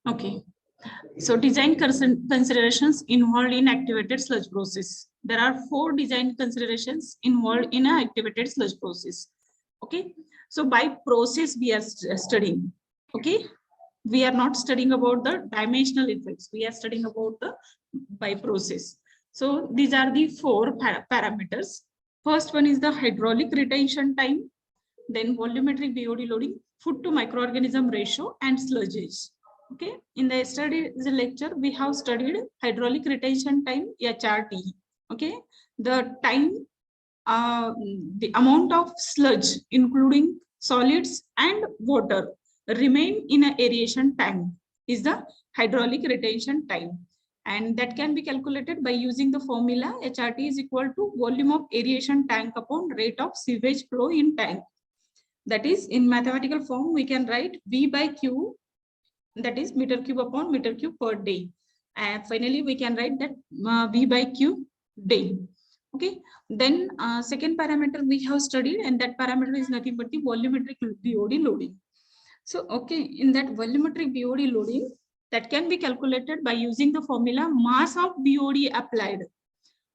Okay. So design considerations involved in activated sludge process. There are 4 design considerations involved in an activated sludge process. Okay. So by process we are studying. Okay. We are not studying about the dimensional effects. We are studying about the by process. So these are the 4 parameters. First one is the hydraulic retention time, then volumetric BOD loading, food to microorganism ratio, and sludges. Okay, in the yesterday's lecture, we have studied hydraulic retention time, HRT. Okay, the time, the amount of sludge, including solids and water, remain in an aeration tank is the hydraulic retention time. And that can be calculated by using the formula HRT is equal to volume of aeration tank upon rate of sewage flow in tank. That is, in mathematical form, we can write V by Q, that is meter cube upon meter cube per day. And finally, we can write that V by Q day. Okay. Then second parameter we have studied, and that parameter is nothing but the volumetric BOD loading. So, okay, in that volumetric BOD loading, that can be calculated by using the formula mass of BOD applied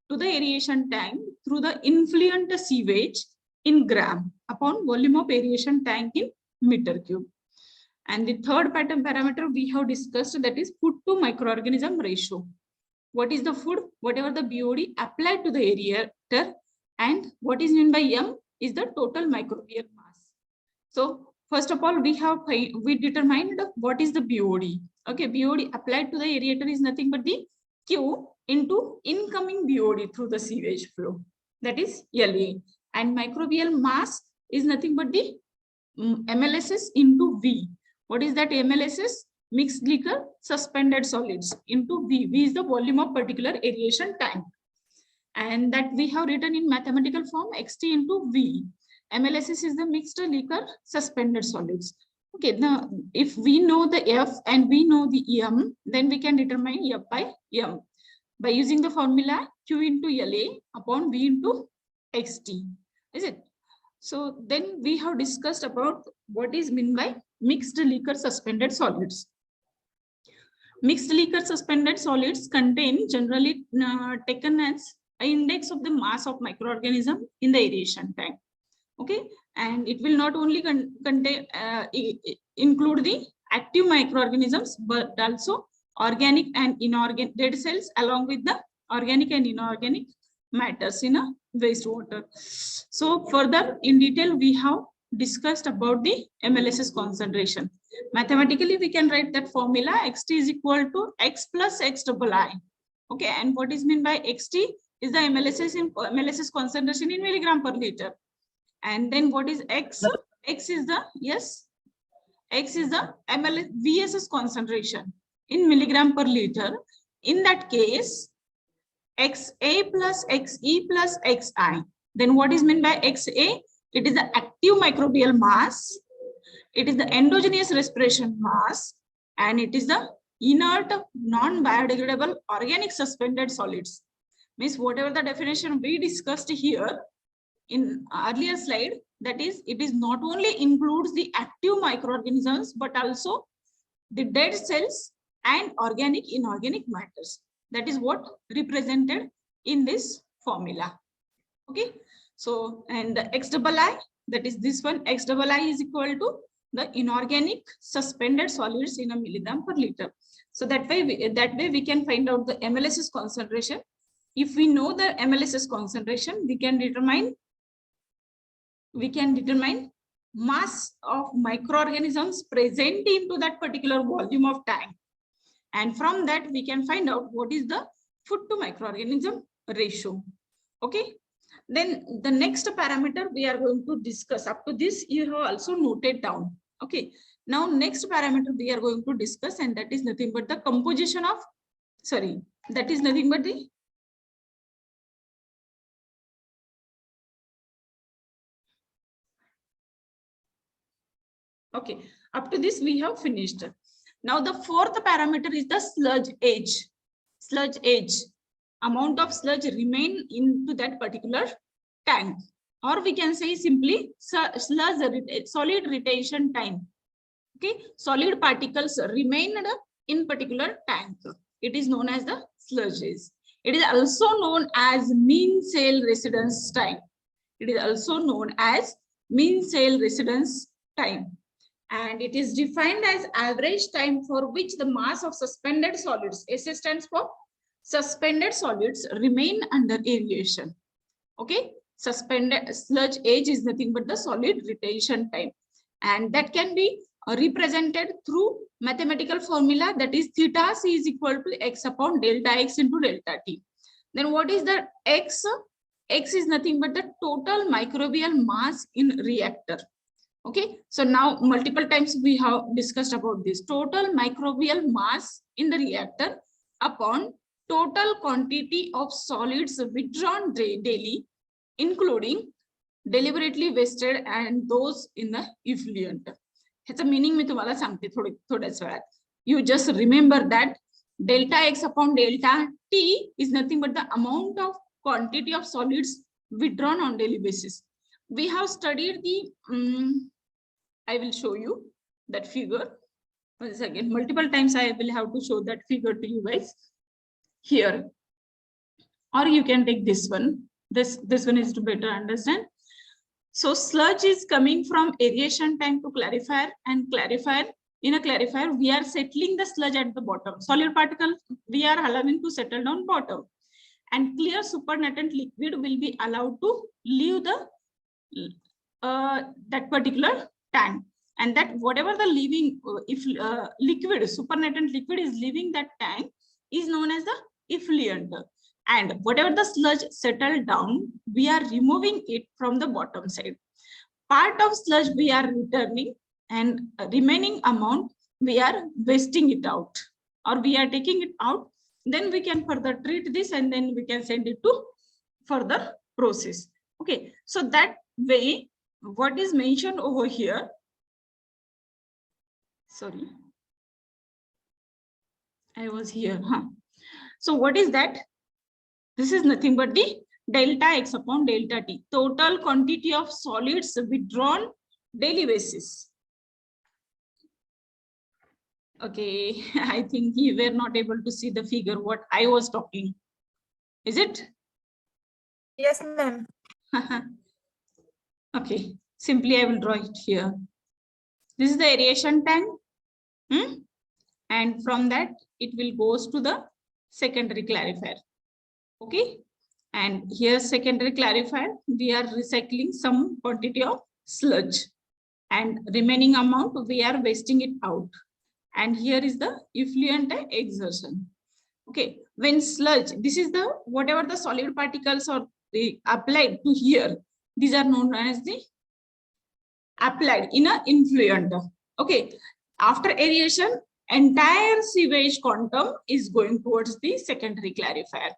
to the aeration tank through the influent sewage in gram upon volume of aeration tank in meter cube. And the third parameter we have discussed, that is food to microorganism ratio. What is the food? Whatever the BOD applied to the aerator, and what is meant by M is the total microbial mass. So first of all, we determined what is the BOD. Okay, BOD applied to the aerator is nothing but the Q into incoming BOD through the sewage flow. That is LA. And microbial mass is nothing but the MLSS into V. What is that MLSS? Mixed liquor suspended solids into V. V is the volume of particular aeration tank. And that we have written in mathematical form XT into V. MLSS is the mixed liquor suspended solids. Okay, now if we know the F and we know the M, then we can determine F by M by using the formula Q into LA upon V into XT. Is it? So then we have discussed about what is meant by mixed liquor suspended solids. Mixed liquor suspended solids contain generally taken as an index of the mass of microorganism in the aeration tank. Okay, and it will not only contain include the active microorganisms, but also organic and inorganic dead cells along with the organic and inorganic matters in a wastewater. So further in detail we have discussed about the MLSS concentration. Mathematically we can write that formula XT is equal to X plus X double I. Okay, and what is meant by XT is the MLSS concentration in milligram per liter. And then what is X? X is the X is the VSS concentration in milligram per liter. In that case, XA plus XE plus XI. Then what is meant by XA? It is the active microbial mass. It is the endogenous respiration mass, and it is the inert non-biodegradable organic suspended solids. Means whatever the definition we discussed here in earlier slide, that is, it is not only includes the active microorganisms, but also the dead cells and organic inorganic matters. That is what represented in this formula. Okay, so and the X double I, that is this one, X double I is equal to the inorganic suspended solids in a milligram per liter. So that way we can find out the MLSS concentration. If we know the MLSS concentration, we can determine mass of microorganisms present into that particular volume of tank. And from that, we can find out what is the food to microorganism ratio. Okay. Then the next parameter we are going to discuss. Up to this, you have also noted down. Okay. Now, next parameter we are going to discuss, and that is nothing but the composition of, that is nothing but the okay. Up to this, we have finished. Now, the fourth parameter is the sludge age. Sludge age, amount of sludge remain into that particular tank, or we can say simply solid retention time. Okay, solid particles remained in particular tank. It is known as the sludges. It is also known as mean cell residence time. It is also known as mean cell residence time. And it is defined as average time for which the mass of suspended solids, SS stands for suspended solids, remain under aeration. Okay, suspended sludge age is nothing but the solid retention time. And that can be represented through mathematical formula, that is theta c is equal to x upon delta x into delta t. Then what is the x? X is nothing but the total microbial mass in reactor. Okay, so now multiple times we have discussed about this. Total microbial mass in the reactor upon total quantity of solids withdrawn daily, including deliberately wasted and those in the effluent. It's a meaning मी तुम्हाला सांगते थोड्याच वेळात. You just remember that delta x upon delta t is nothing but the amount of quantity of solids withdrawn on daily basis. We have studied the I will show you that figure. Once again, multiple times I will have to show that figure to you guys here. Or you can take this one. This one is to better understand. So sludge is coming from aeration tank to clarifier, and clarifier, in a clarifier, we are settling the sludge at the bottom. Solid particle, we are allowing to settle down bottom. And clear supernatant liquid will be allowed to leave the that particular tank, and that whatever the leaving liquid, supernatant liquid is leaving that tank is known as the effluent. And whatever the sludge settled down, we are removing it from the bottom side. Part of sludge we are returning, and remaining amount we are wasting it out, or we are taking it out. Then we can further treat this, and then we can send it to further process. Okay, so that way what is mentioned over here, sorry, I was here, So what is that? This is nothing but the delta x upon delta t, total quantity of solids withdrawn daily basis. Okay, I think you were not able to see the figure what I was talking. Is it? Yes, ma'am. Okay, simply I will draw it here. This is the aeration tank. And from that, it will goes to the secondary clarifier. Okay, and here secondary clarifier, we are recycling some quantity of sludge, and remaining amount we are wasting it out. And here is the effluent exertion. Okay, when sludge, this is the whatever the solid particles are applied to here, these are known as the applied in a influent. Okay, after aeration, entire sewage quantum is going towards the secondary clarifier.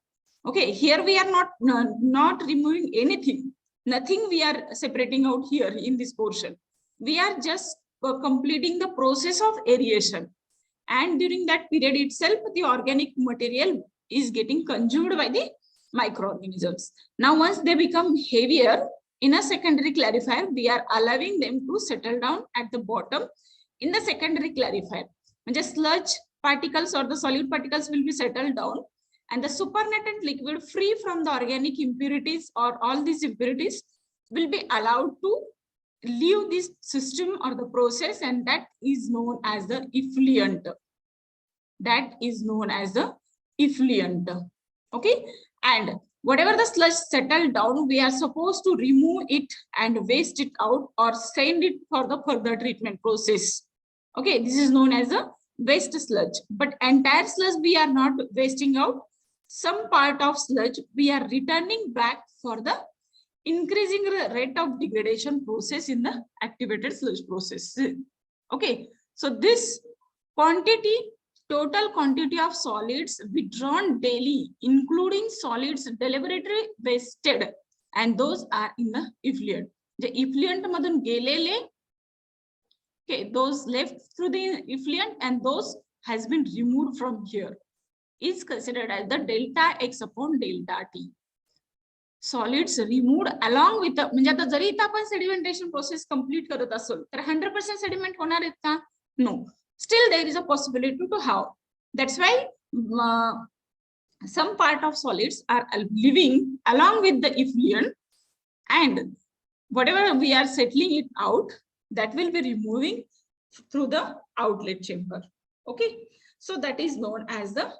Okay, here we are not removing anything, nothing we are separating out here in this portion. We are just completing the process of aeration, and during that period itself, the organic material is getting consumed by the microorganisms. Now, once they become heavier in a secondary clarifier, we are allowing them to settle down at the bottom in the secondary clarifier. Just sludge particles or the solid particles will be settled down, and the supernatant liquid free from the organic impurities or all these impurities will be allowed to leave this system or the process, and that is known as the effluent. That is known as the effluent. Okay, and whatever the sludge settled down, we are supposed to remove it and waste it out or send it for the further treatment process. Okay, this is known as a waste sludge. But entire sludge we are not wasting out. Some part of sludge we are returning back for the increasing rate of degradation process in the activated sludge process. Okay, so this quantity, total quantity of solids withdrawn daily, including solids deliberately wasted, and those are in the effluent. The effluent madun gelele, okay, those left through the effluent and those has been removed from here, is considered as the delta x upon delta t. Solids removed along with the, म्हणजे आता जरी आपण sedimentation process complete करत असो तर 100% sediment होणार आहेत का? No, still there is a possibility to have. That's why some part of solids are living along with the effluent, and whatever we are settling it out, that will be removing through the outlet chamber. Okay, so that is known as the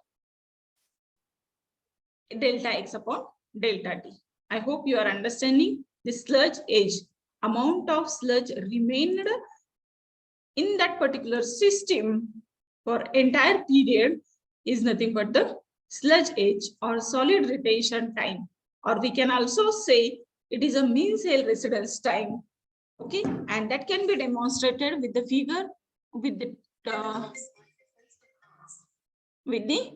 delta X upon delta T. I hope you are understanding. The sludge age, amount of sludge remained in that particular system for entire period is nothing but the sludge age or solid retention time, or we can also say it is a mean cell residence time. Okay, and that can be demonstrated with the figure with the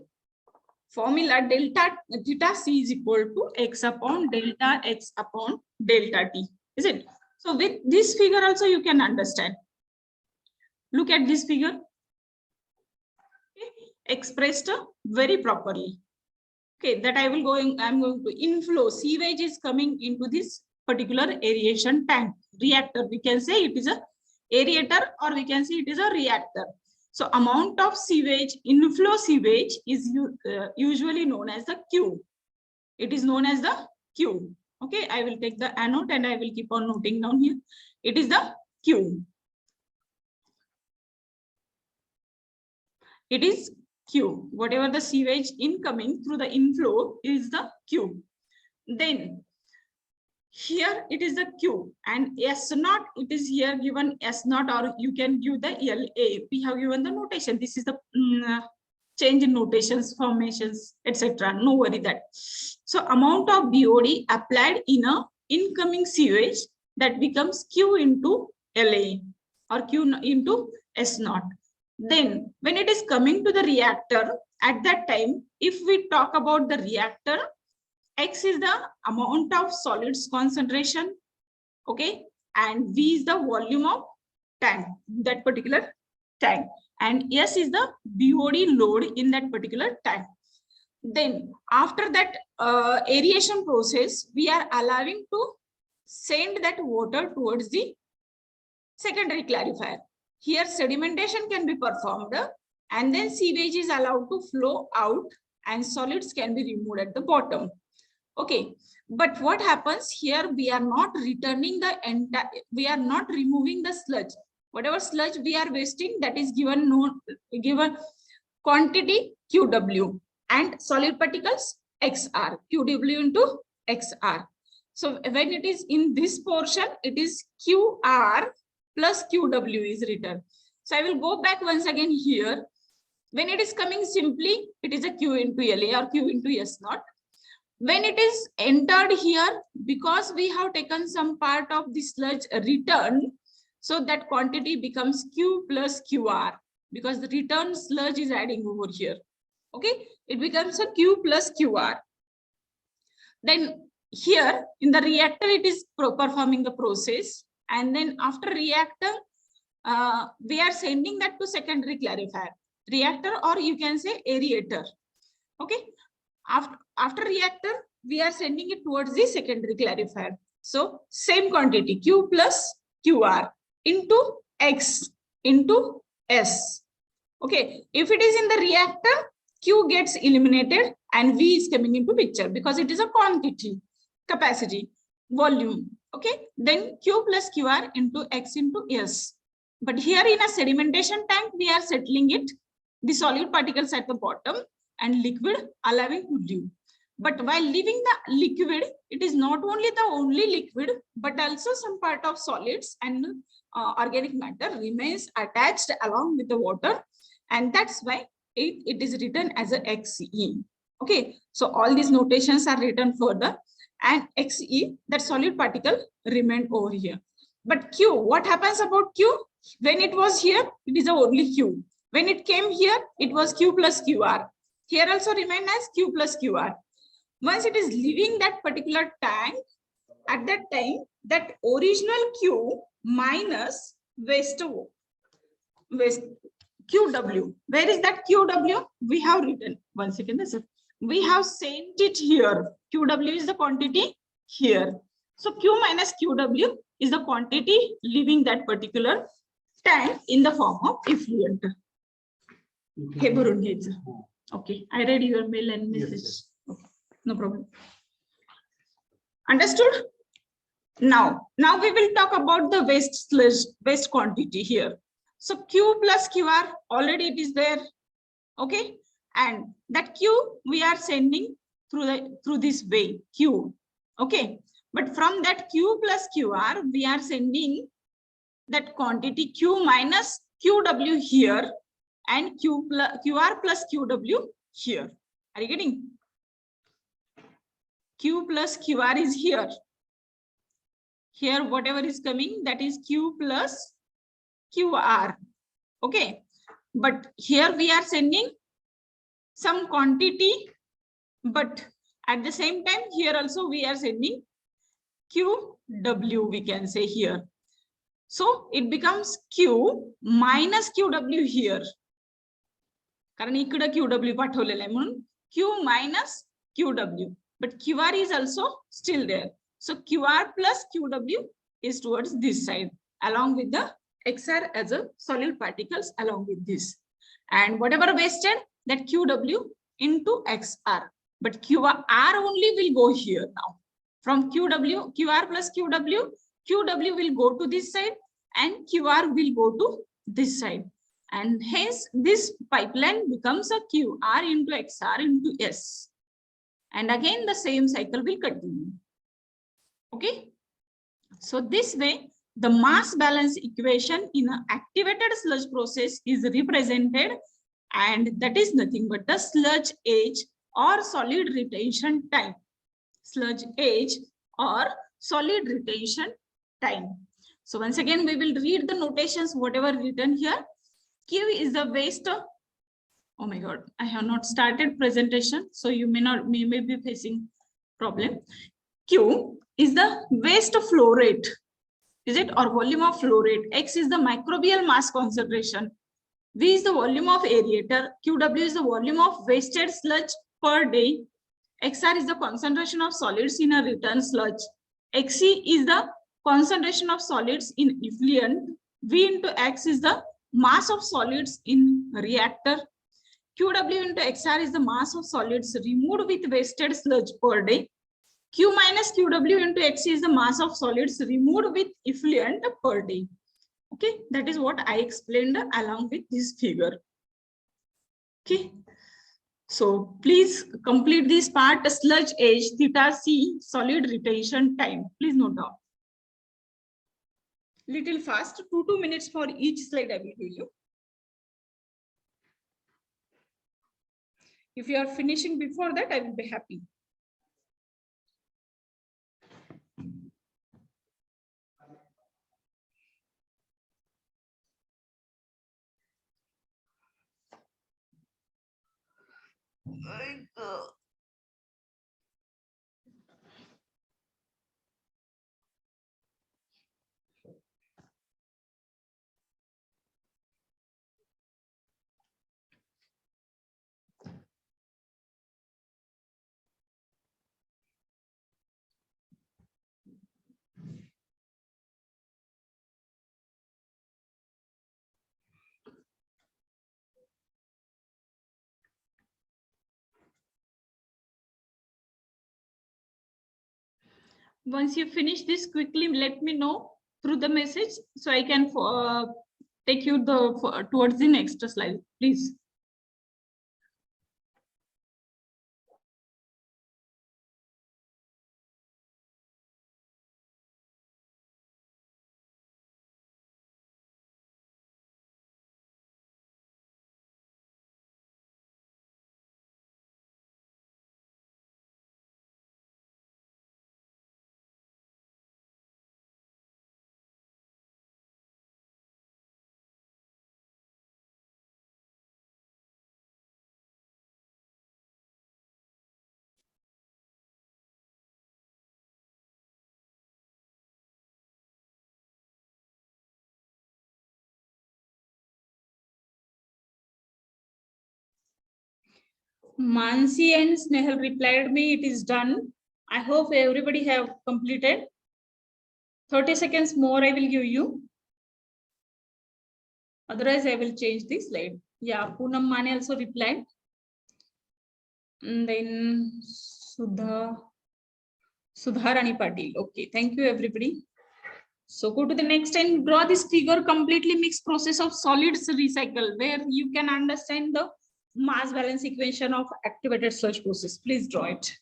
formula delta theta C is equal to X upon delta X upon delta T. Is it? So with this figure also you can understand. Look at this figure. Okay, expressed very properly. Okay, that I'm going to inflow. Sewage is coming into this particular aeration tank reactor. We can say it is a aerator, or we can say it is a reactor. So amount of sewage, inflow sewage is usually known as the Q. It is known as the Q. Okay, I will take the anode and I will keep on noting down here. It is the Q. It is Q. Whatever the sewage incoming through the inflow is the Q. Then here it is the Q, and S naught, it is here given S naught, or you can give the LA. We have given the notation. This is the change in notations, formations, etc. No worry that. So amount of BOD applied in a incoming sewage, that becomes Q into LA or Q into S naught. Then when it is coming to the reactor, at that time, if we talk about the reactor, X is the amount of solids concentration, okay, and V is the volume of tank, that particular tank, and S is the BOD load in that particular tank. Then after that aeration process, we are allowing to send that water towards the secondary clarifier. Here sedimentation can be performed, and then sewage is allowed to flow out and solids can be removed at the bottom. Okay, but what happens here, we are not returning the entire, we are not removing the sludge. Whatever sludge we are wasting, that is given quantity QW, and solid particles XR, QW into XR. So when it is in this portion, it is QR plus QW is written. So I will go back once again here. When it is coming simply, it is a Q into LA or Q into S naught. When it is entered here, because we have taken some part of the sludge return, so that quantity becomes Q plus QR, because the return sludge is adding over here. Okay, it becomes a Q plus QR. Then here in the reactor, it is performing the process, and then after reactor, we are sending that to secondary clarifier, reactor, or you can say aerator. Okay, after reactor, we are sending it towards the secondary clarifier. So same quantity Q plus QR into X into S. Okay, if it is in the reactor, Q gets eliminated and V is coming into picture because it is a quantity, capacity, volume. Okay, then Q plus QR into X into S. But here in a sedimentation tank, we are settling it, the solid particles at the bottom and liquid allowing to leave. But while leaving the liquid, it is not only the only liquid, but also some part of solids and organic matter remains attached along with the water. And that's why it is written as a XE. Okay, so all these notations are written further, and XE, that solid particle, remained over here. But Q, what happens about Q? When it was here, it is only Q. When it came here, it was Q plus QR. Here also remained as Q plus QR. Once it is leaving that particular tank, at that time, that original Q minus waste QW. Where is that QW? We have written. 1 second. We have sent it here. QW is the quantity here. So Q minus QW is the quantity leaving that particular tank in the form of effluent. हे भरून घ्यायचं. Okay, I read your mail and message. Yes. Okay, no problem. Understood? Now we will talk about the waste quantity here. So Q plus QR already it is there. Okay, and that Q we are sending through this way Q. Okay, but from that Q plus QR we are sending that quantity Q minus QW here and QR plus QW here. Are you getting? Q plus QR is here. Here whatever is coming, that is Q plus QR. Okay, but here we are sending some quantity, but at the same time here also we are sending QW, we can say here. So it becomes Q minus QW here. कारण इकडे QW पाठवलेलं आहे म्हणून Q minus QW, but QR is also still there. So QR plus QW is towards this side along with the XR as a solid particles along with this, and whatever wasted, that QW into XR, but QR only will go here now. From QR plus QW will go to this side and QR will go to this side, and hence this pipeline becomes a QR into XR into S, and again the same cycle will continue. Okay, so this way the mass balance equation in an activated sludge process is represented, and that is nothing but the sludge age or solid retention time. Sludge age or solid retention time. So once again we will read the notations whatever written here. Q is the waste. Oh my god, I have not started presentation, so you may be facing problem. Q is the waste flow rate, is it, or volume of flow rate. X is the microbial mass concentration. V is the volume of aerator. QW is the volume of wasted sludge per day. XR is the concentration of solids in a return sludge. XC is the concentration of solids in effluent. V into X is the mass of solids in reactor. QW into XR is the mass of solids removed with wasted sludge per day. Q minus QW into XC is the mass of solids removed with effluent per day. Okay, that is what I explained along with this figure. Okay, so please complete this part. Sludge age, theta C, solid retention time. Please note down. Little fast, 2 minutes for each slide I will give you. If you are finishing before that, I will be happy. Once you finish this, quickly let me know through the message so I can take you towards the next slide, please. Mansi and Snehal replied me, it is done. I hope everybody have completed. 30 seconds more I will give you. Otherwise, I will change the slide. Yeah, Poonam Mane also replied. And then Sudharani Patil. Okay, thank you everybody. So go to the next and draw this figure completely mixed process of solids recycle where you can understand the mass balance equation of activated sludge process. Please draw it.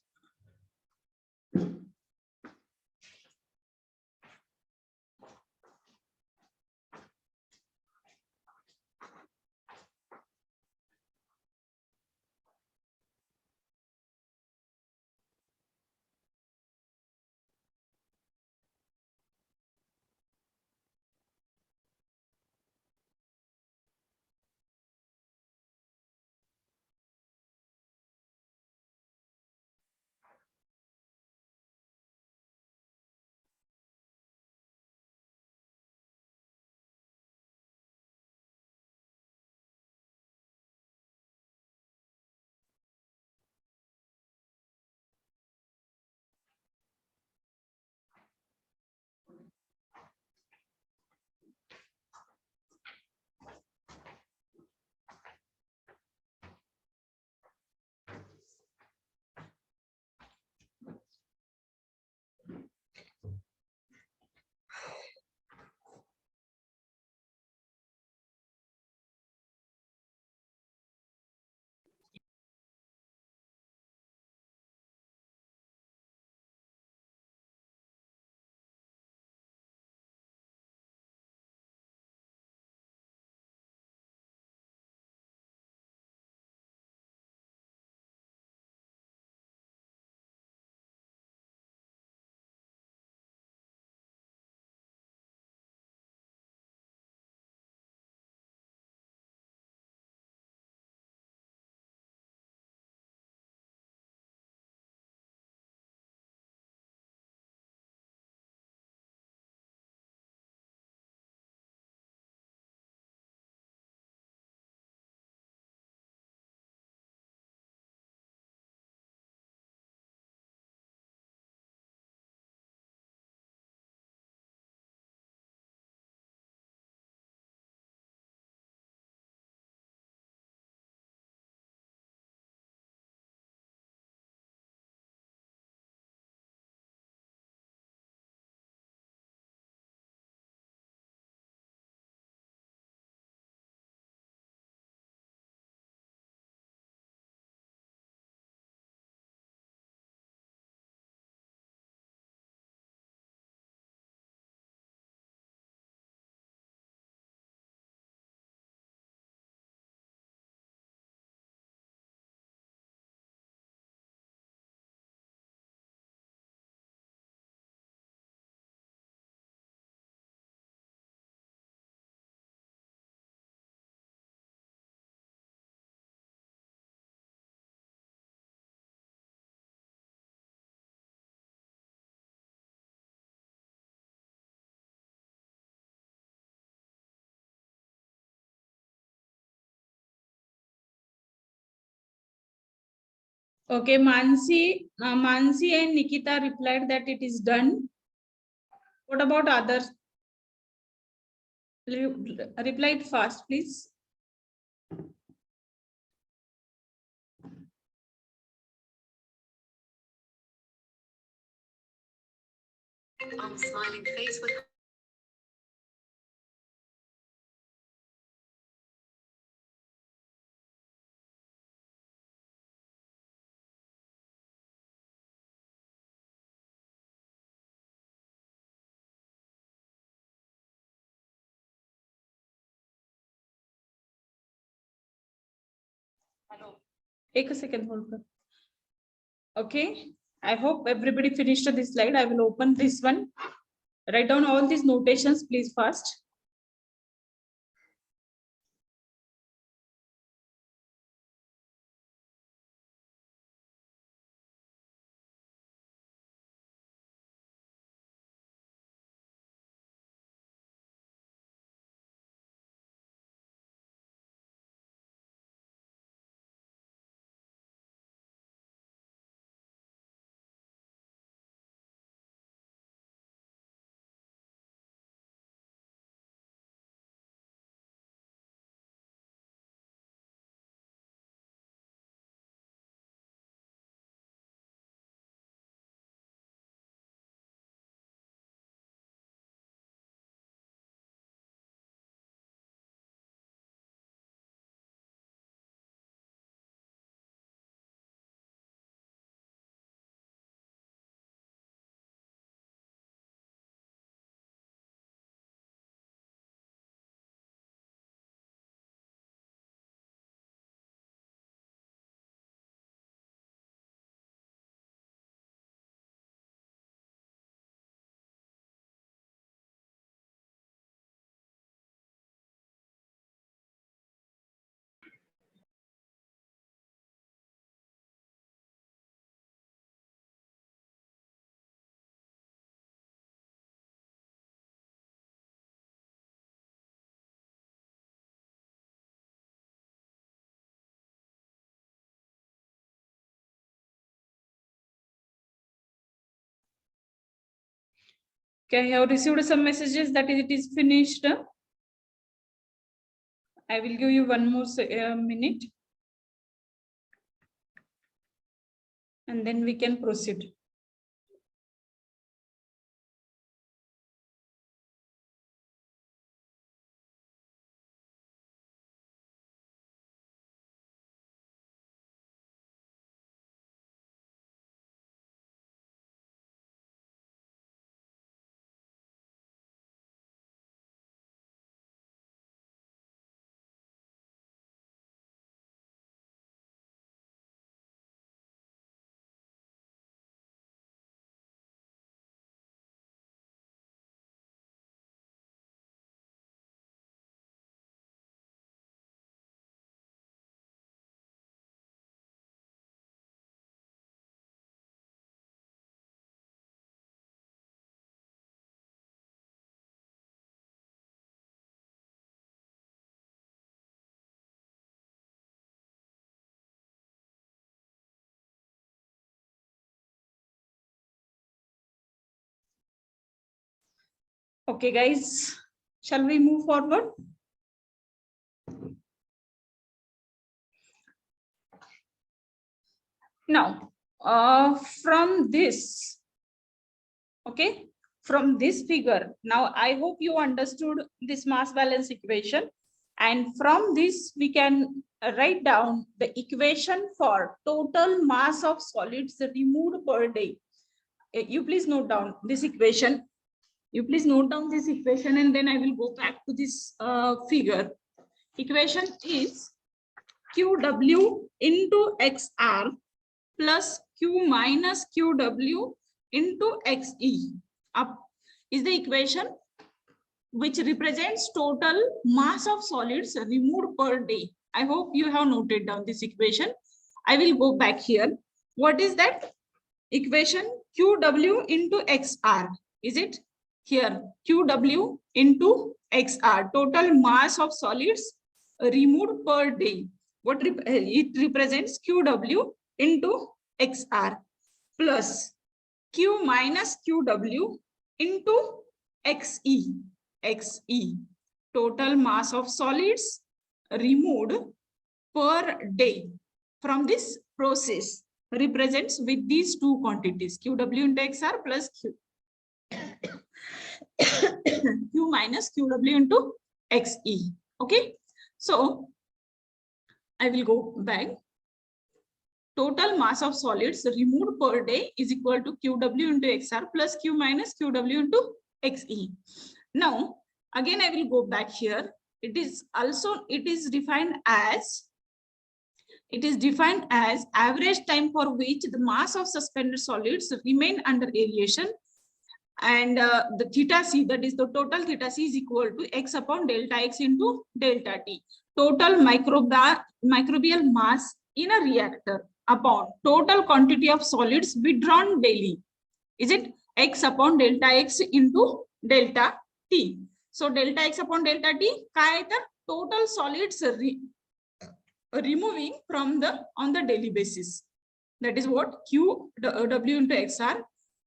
Okay, Mansi and Nikita replied that it is done. What about others? Replied fast, please. On smiling face with Take a second, hold on. Okay, I hope everybody finished this slide. I will open this one. Write down all these notations, please, first. Okay, I have received some messages that it is finished. I will give you one more minute. And then we can proceed. Okay, guys, shall we move forward? Now, from this, okay, from this figure, now I hope you understood this mass balance equation. And from this, we can write down the equation for total mass of solids removed per day. You please note down this equation. You please note down this equation, and then I will go back to this figure. Equation is QW into XR plus Q minus QW into XE. Up is the equation which represents total mass of solids removed per day. I hope you have noted down this equation. I will go back here. What is that equation? QW into XR. Is it here? QW into XR, total mass of solids removed per day. What it represents? QW into XR plus Q minus QW into XE. XE, total mass of solids removed per day from this process, represents with these two quantities, QW into XR plus Q minus QW into XE. Okay, so I will go back. Total mass of solids removed per day is equal to QW into XR plus Q minus QW into XE. Now, again, I will go back here. It is defined as average time for which the mass of suspended solids remain under aeration, and the theta c, that is the total theta c, is equal to x upon delta x into delta t. Total microbial mass in a reactor upon total quantity of solids withdrawn daily. Is it x upon delta x into delta t? So delta x upon delta t काय तर total solids removing from on the daily basis. That is what QW into XR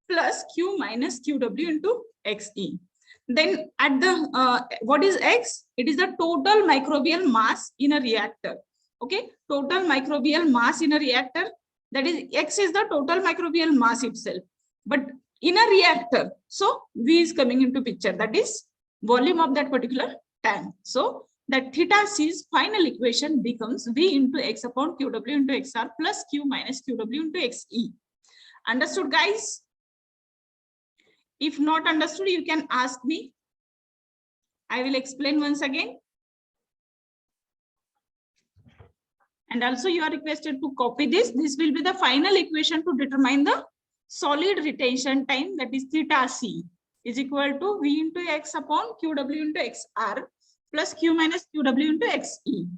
plus Q minus QW into XE. Then at the what is X? It is the total microbial mass in a reactor. Okay, total microbial mass in a reactor. That is X is the total microbial mass itself. But in a reactor, so V is coming into picture. That is volume of that particular tank. So that theta c's final equation becomes V into X upon QW into XR plus Q minus QW into XE. Understood, guys? If not understood, you can ask me. I will explain once again. And also you are requested to copy this. This will be the final equation to determine the solid retention time, that is theta c is equal to V into X upon QW into XR plus Q minus QW into XE.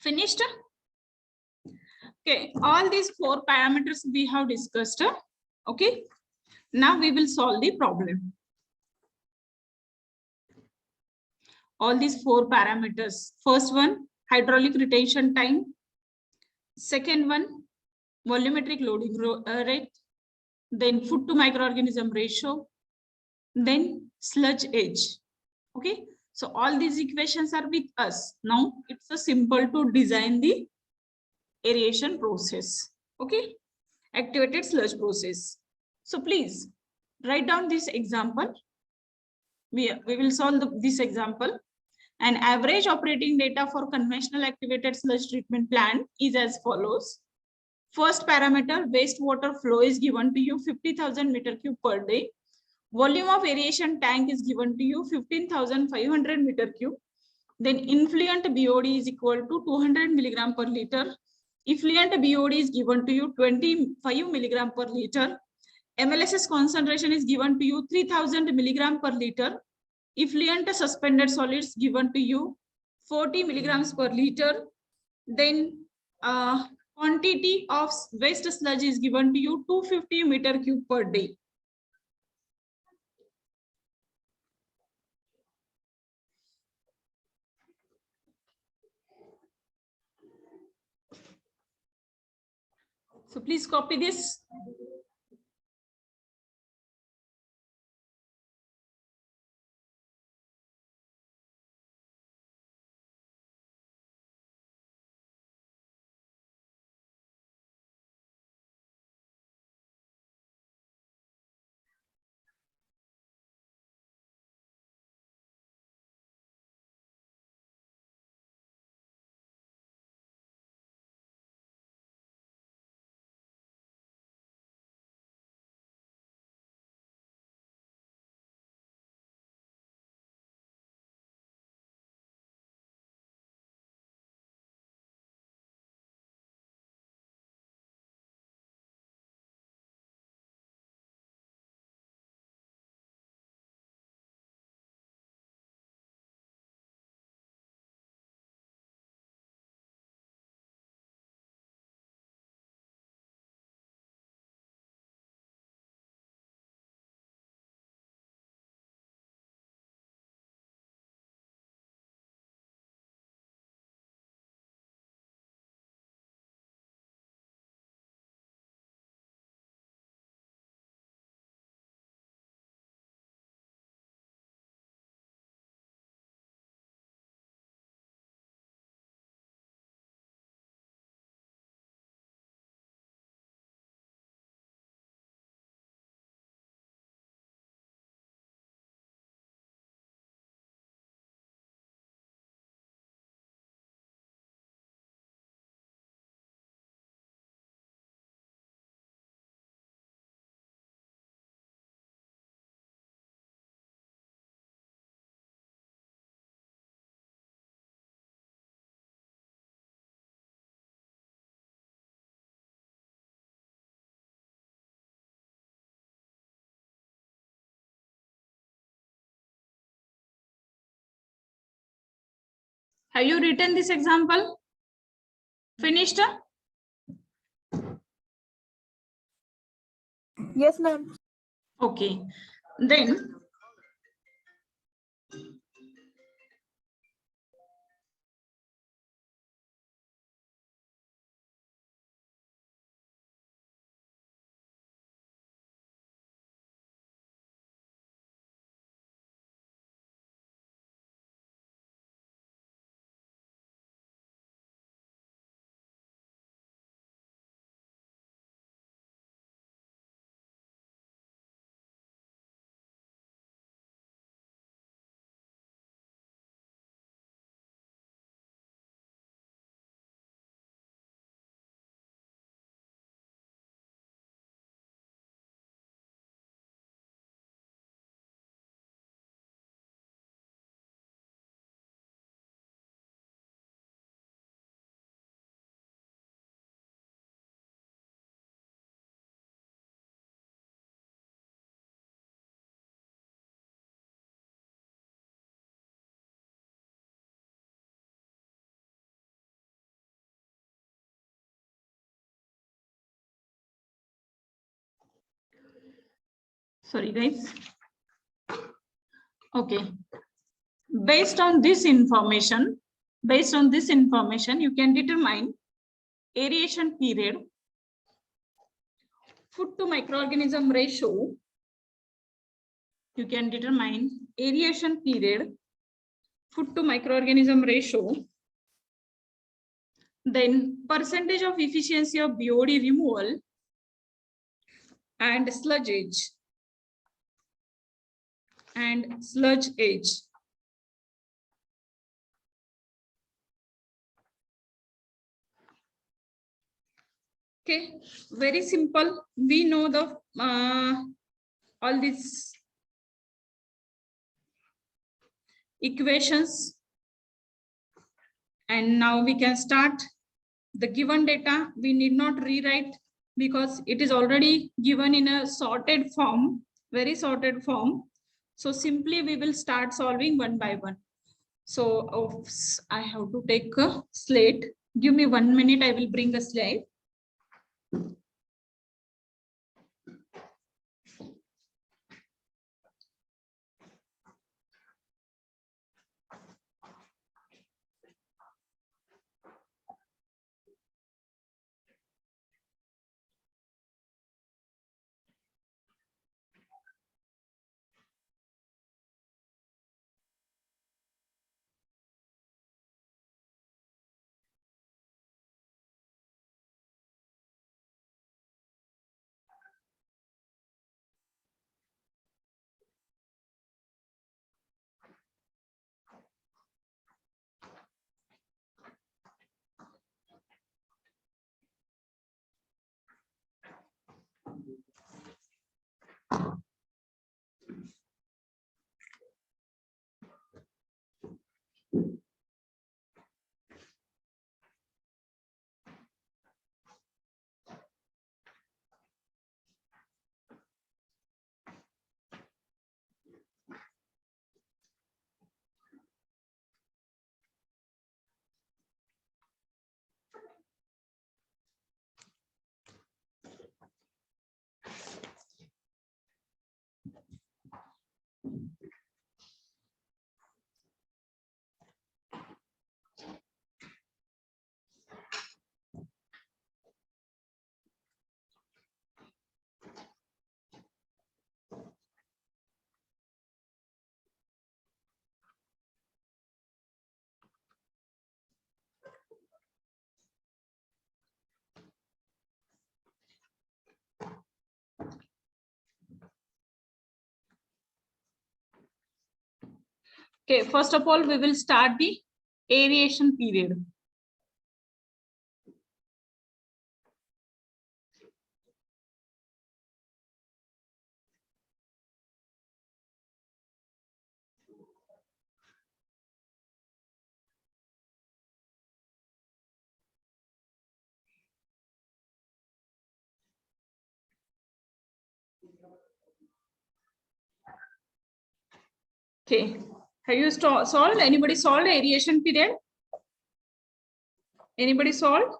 Finished? Okay, all these 4 parameters we have discussed. Okay, now we will solve the problem. All these 4 parameters. First one, hydraulic retention time. Second one, volumetric loading rate. Then food to microorganism ratio. Then sludge edge. Okay, so all these equations are with us. Now it's a simple to design the aeration process. Okay, activated sludge process. So please write down this example. We will solve this example. An average operating data for conventional activated sludge treatment plant is as follows. First parameter, wastewater flow is given to you 50,000 meter cube per day. Volume of aeration tank is given to you 15,500 meter cube. Then influent BOD is equal to 200 milligram per liter. Effluent BOD is given to you 25 milligram per liter. MLSS concentration is given to you 3000 milligram per liter. Effluent suspended solids given to you 40 milligrams per liter. Then quantity of waste sludge is given to you 250 meter cube per day. So please copy this. Have you written this example? Finished? Yes, ma'am. Okay. Then Sorry, guys. Okay. Based on this information, you can determine aeration period, food to microorganism ratio. You can determine aeration period, food to microorganism ratio, then percentage of efficiency of BOD removal, and sludge age. Okay, very simple. We know the all these equations, and now we can start. The given data we need not rewrite because it is already given in a sorted form, very sorted form. So simply we will start solving one by one. So I have to take a slate. Give me 1 minute, I will bring a slide. Okay, first of all, we will start the aeration period. Okay, have you solved? Anybody solved aeration period? Anybody solved?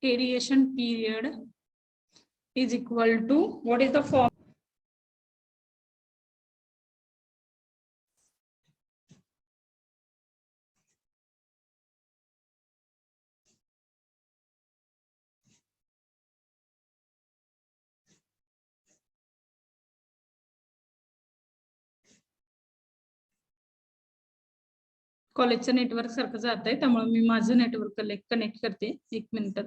Aeration period is equal to, what is the form? कॉलेजचं network सारखं जात आहे त्यामुळे मी माझं network connect करते 1 minute.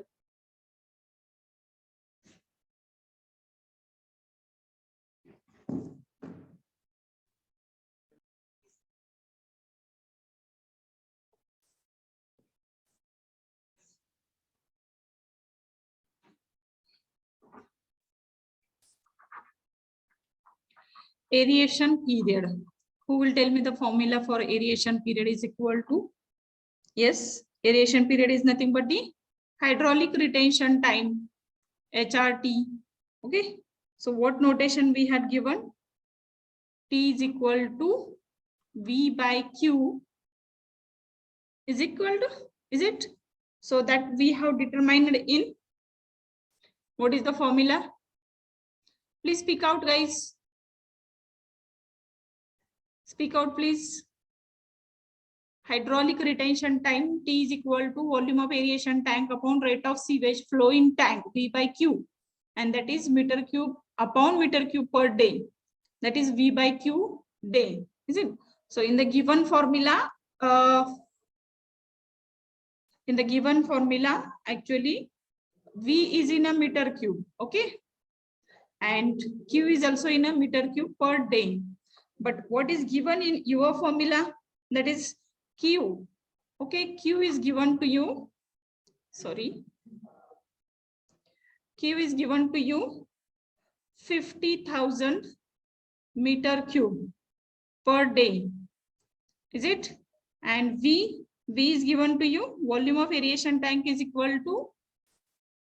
Aeration period. Who will tell me the formula for aeration period is equal to? Yes, aeration period is nothing but the hydraulic retention time, HRT, Okay, so what notation we had given? T is equal to V by Q is equal to, is it? So that we have determined in, what is the formula? Please speak out, guys. Speak out, please. Hydraulic retention time, T is equal to volume of aeration tank upon rate of sewage flow in tank, V by Q. And that is meter cube upon meter cube per day. That is V by Q day, is it? So in the given formula, actually, V is in a meter cube, okay? And Q is also in a meter cube per day. But what is given in your formula? That is Q. Okay, Q is given to you. Sorry. Q is given to you 50,000 meter cube per day. Is it? And V is given to you. Volume of aeration tank is equal to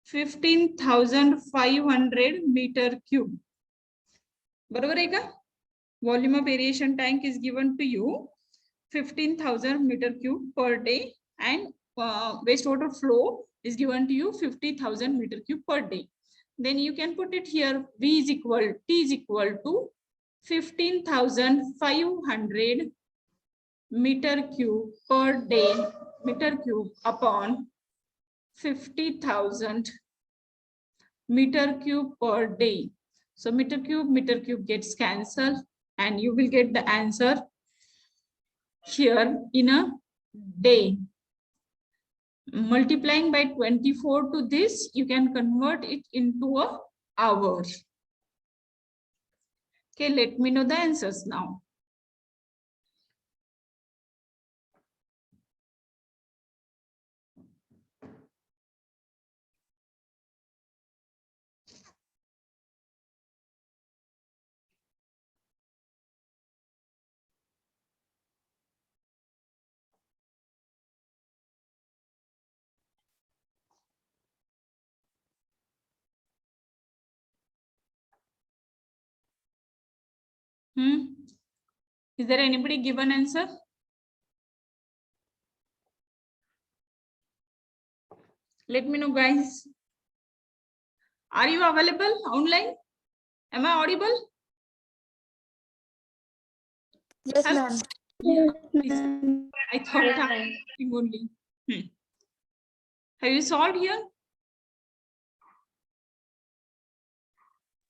15,500 meter cube. बरोबर आहे का? Volume of aeration tank is given to you 15,000 meter cube per day, and wastewater flow is given to you 50,000 meter cube per day. Then you can put it here. T is equal to 15,500 meter cube per day, meter cube upon 50,000 meter cube per day. So meter cube gets cancelled, and you will get the answer here in a day. Multiplying by 24 to this, you can convert it into a hour. Okay, let me know the answers now. Is there anybody given answer? Let me know, guys. Are you available online? Am I audible? Yes, Hello? ma'am. Please. I thought I'm only. Have you solved here?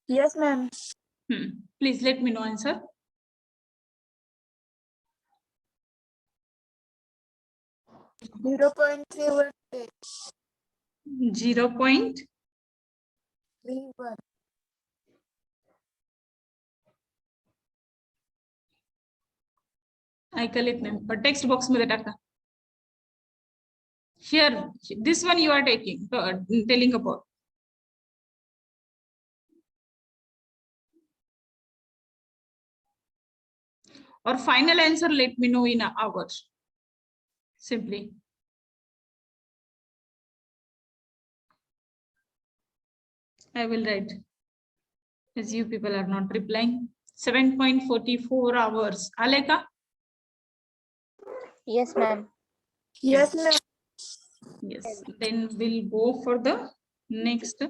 Yes, ma'am. Please let me know answer. .3 voltage. 0.31. ऐकलेत नाही, text box मध्ये टाका. Here, this one you are taking, telling about. Or final answer, let me know in an hour. Simply. I will write, as you people are not replying. 7.44 hours. Aleka? Yes, ma'am. Yes, ma'am. Yes. Then we'll go for the next.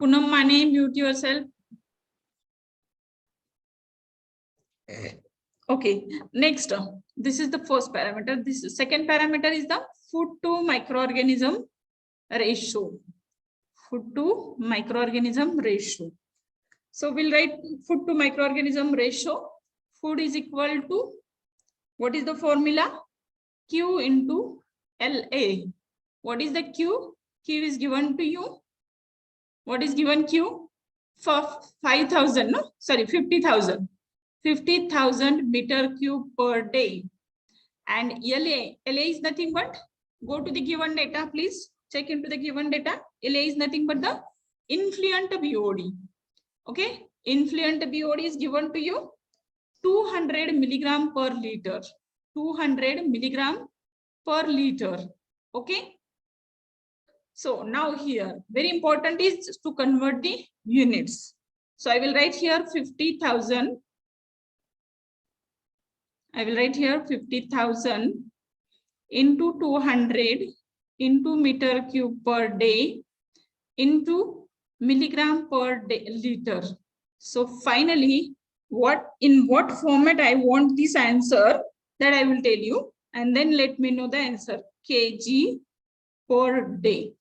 Poonam Mane, mute yourself. Okay, next, this is the first parameter. This second parameter is the food to microorganism ratio. Food to microorganism ratio. So we'll write food to microorganism ratio. Food is equal to, what is the formula? Q into LA. What is the Q? Q is given to you. What is given Q? For 5,000, no? Sorry, 50,000. 50,000 meter cube per day. And LA is nothing but, go to the given data, please. Check into the given data. LA is nothing but the influent BOD. Okay, influent BOD is given to you 200 milligram per liter. 200 milligram per liter. Okay. So now here, very important is to convert the units. So I will write here 50,000. I will write here 50,000 into 200 into meter cube per day into milligram per day, liter. So finally, in what format I want this answer, that I will tell you, and then let me know the answer. kg per day.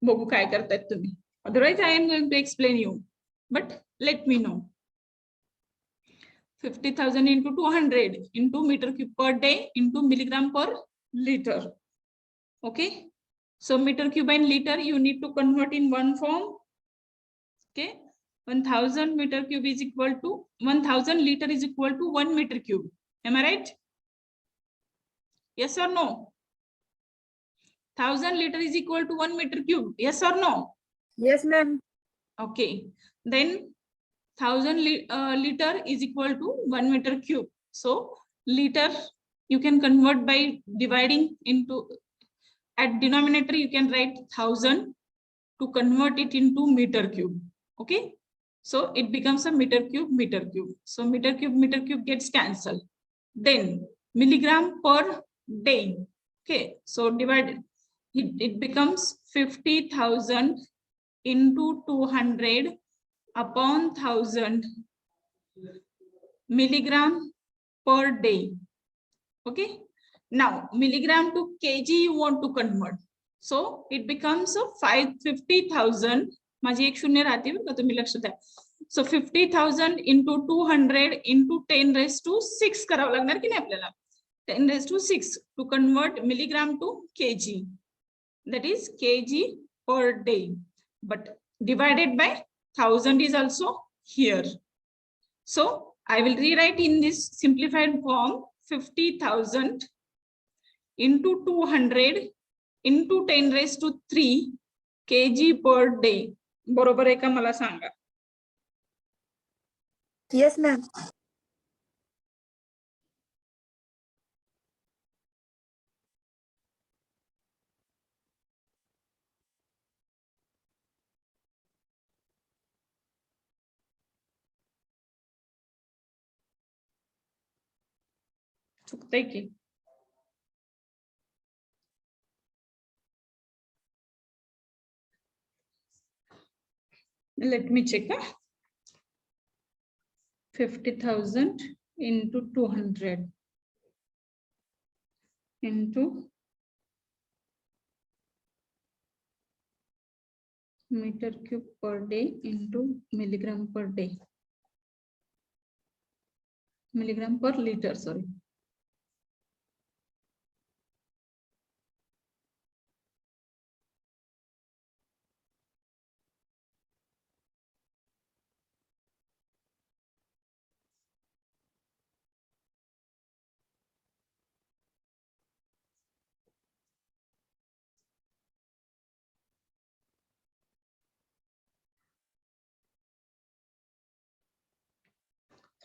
बघू काय करतायत तुम्ही. Otherwise, I am going to explain you, but let me know. 50,000 into 200 into meter cube per day into milligram per liter. Okay. So meter cube and liter, you need to convert in one form. Okay. 1,000 meter cube is equal to 1,000 liter is equal to 1 meter cube. Am I right? Yes or no? 1,000 liter is equal to 1 meter cube. Yes or no? Yes, ma'am. Okay. Then 1,000 liter is equal to 1 meter cube. So liter you can convert by dividing into, at denominator you can write 1,000 to convert it into meter cube. Okay. So it becomes a meter cube, meter cube. So meter cube gets cancelled. Then milligram per day. Okay. So divided, it becomes 50,000 into 200 upon 1,000 milligram per day. Okay. Now milligram to kg you want to convert. So it becomes a 50,000. माझी एक शून्य राहते बरं का, तुम्ही लक्ष द्या. So 50,000 into 200 into 10 raised to 6 करावं लागणार की नाही आपल्याला. 10 raised to 6 to convert milligram to kg. That is kg per day. But divided by 1,000 is also here. So I will rewrite in this simplified form 50,000 into 200 into 10 raised to 3 kg per day. बरोबर आहे का मला सांगा. Yes, ma'am. चुकतंय की. Let me check. 50,000 into 200 into meter cube per day into milligram per day. Milligram per liter, sorry.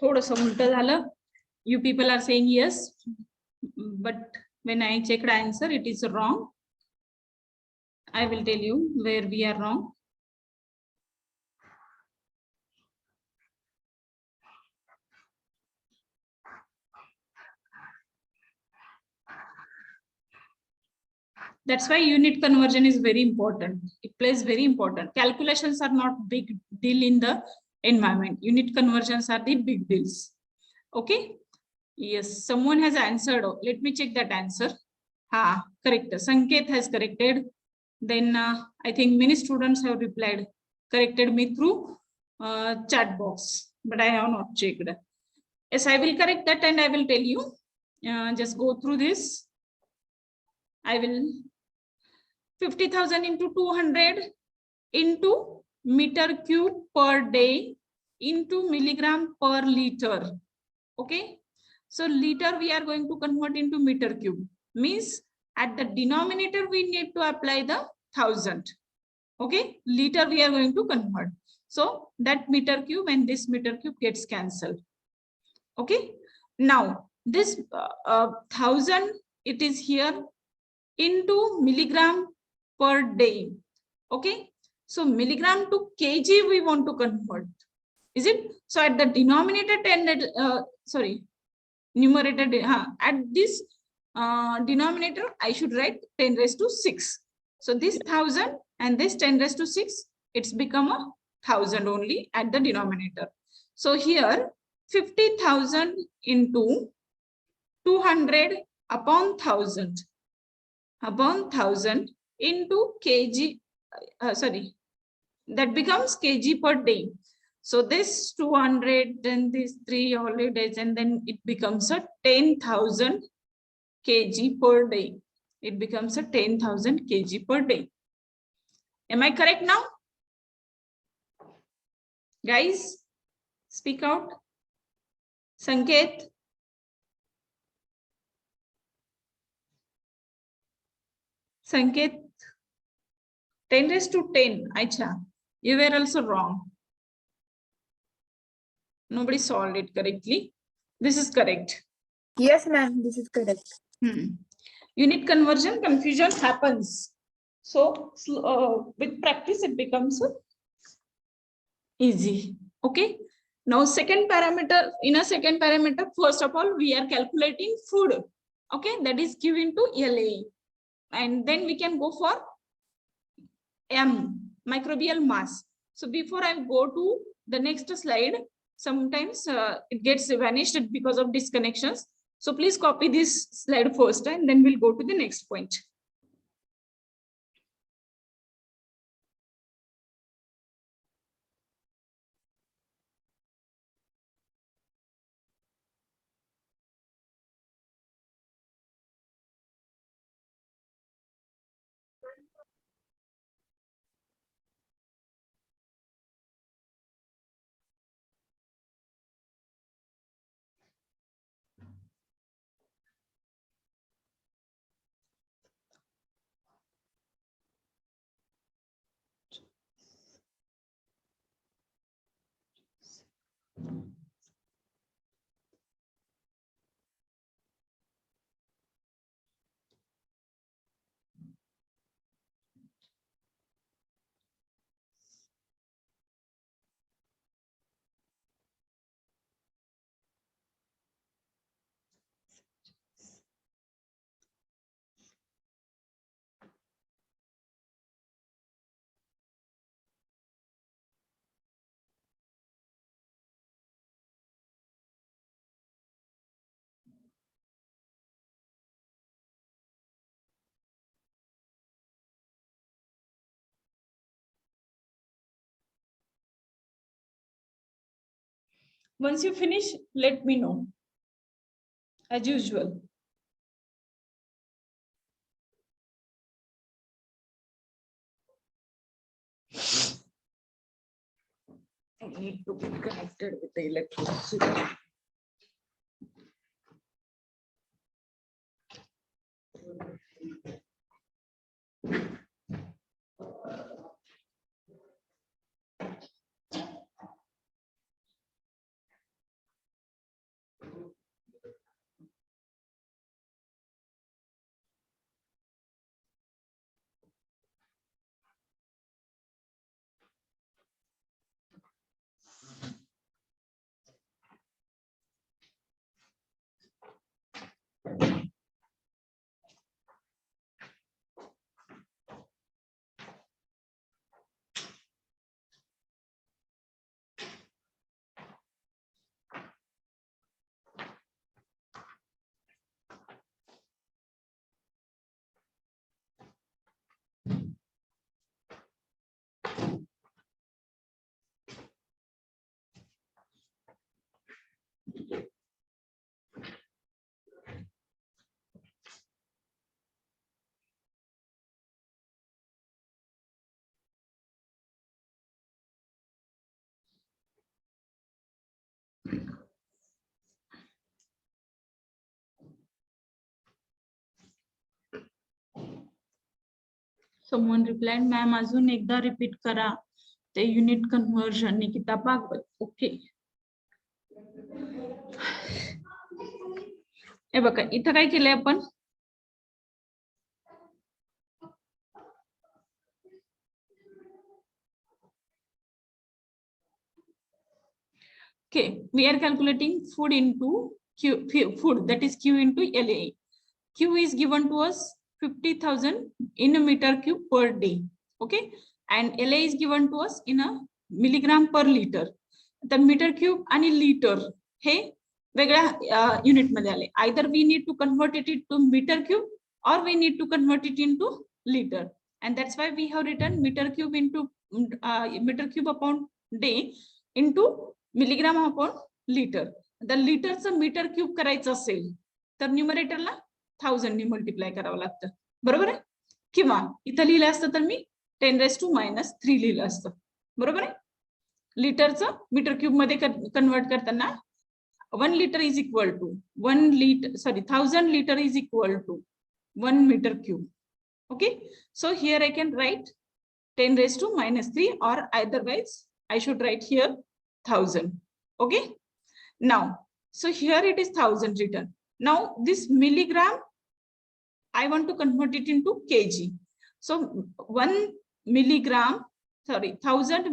थोडंसं उलट झालं. You people are saying yes, but when I checked answer, it is wrong. I will tell you where we are wrong. That's why unit conversion is very important. It plays very important. Calculations are not big deal in the environment. Unit conversions are the big deals. Okay. Yes, someone has answered. Let me check that answer. Correct. Sanket has corrected. Then I think many students have replied, corrected me through chat box, but I have not checked. Yes, I will correct that and I will tell you. Just go through this. I will 50,000 into 200 into meter cube per day into milligram per liter. Okay. So liter we are going to convert into meter cube. Means at the denominator we need to apply the 1,000. Okay. Liter we are going to convert. So that meter cube and this meter cube gets cancelled. Okay. Now this 1000, it is here into milligram per day. Okay, so milligram to kg we want to convert, is it? So at the denominator 10, numerator, at this denominator I should write 10 raised to 6. So this 1000 and this 10 raised to 6, it's become a 1000 only at the denominator. So here 50,000 into 200 upon 1000 into kg, that becomes kg per day. So this 200, then this 3 holidays, and then it becomes a 10,000 kg per day. It becomes a 10,000 kg per day. Am I correct now? Guys, speak out. Sanket. Sanket. 10 raised to 10. Aicha, you were also wrong. Nobody solved it correctly. This is correct. Yes, ma'am. This is correct. Unit conversion confusion happens. So with practice, it becomes easy. Okay. Now, second parameter, in a second parameter, first of all, we are calculating food. Okay, that is given to LA. And then we can go for M, microbial mass. So before I go to the next slide, sometimes it gets vanished because of disconnections. So please copy this slide first, and then we'll go to the next point. Once you finish, let me know, as usual. I need to be connected with the electricity. Someone replied, ma'am, अजून एकदा repeat करा ते unit conversion. Nikita Bhagwat. Okay. हे बघा इथं काय केलंय आपण, okay, we are calculating food into food, that is Q into LA. Q is given to us 50,000 in a meter cube per day, okay, and LA is given to us in a milligram per liter. The meter cube आणि liter हे वेगळ्या unit मध्ये आले. Either we need to convert it to meter cube or we need to convert it into liter, and that's why we have written meter cube into meter cube upon day into milligram upon liter. The literचं metre cube करायचं असेल तर न्यूमरेटरला 1000 ने multiply करावं लागतं, बरोबर आहे. किंवा इथं लिहिलं असतं तर मी 10⁻³ लिहिलं असतं, बरोबर आहे. लिटरचं मीटर क्यूब मध्ये कन्वर्ट करताना 1 liter is equal to 1000 liter is equal to 1 meter cube. Okay, so here I can write 10⁻³ or otherwise I should write here 1000. Okay, now so here it is 1000 written. Now this milligram I want to convert it into kg. So 1000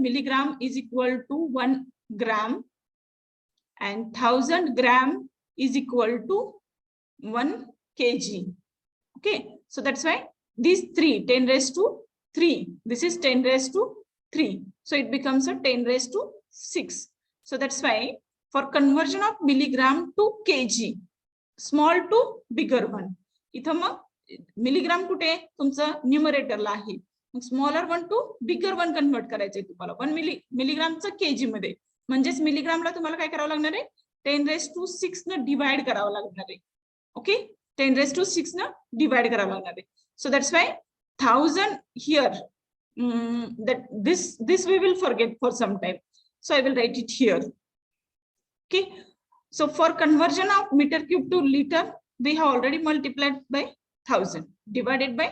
milligram is equal to 1 gram and 1000 gram is equal to 1 kg. Okay, so that's why these 10⁻³, this is 10⁻³, so it becomes a 10⁻⁶. So that's why for conversion of milligram to kg, small to bigger one, इथं मग milligram कुठे तुमचं न्यूमरेटरला आहे, मग smaller one to bigger one convert करायचंय तुम्हाला. 1 मिलीग्रामचं KG मध्ये, म्हणजेच मिलीग्रामला तुम्हाला काय करावं लागणार आहे, 10⁶ न डिवाइड करावं लागणार आहे. ओके, 10⁶ न डिवाइड करावं लागणार आहे. So that's why 1000 here, that this we will forget for some time, so I will write it here. Okay, so for conversion of meter cube to liter we have already multiplied by 1000 divided by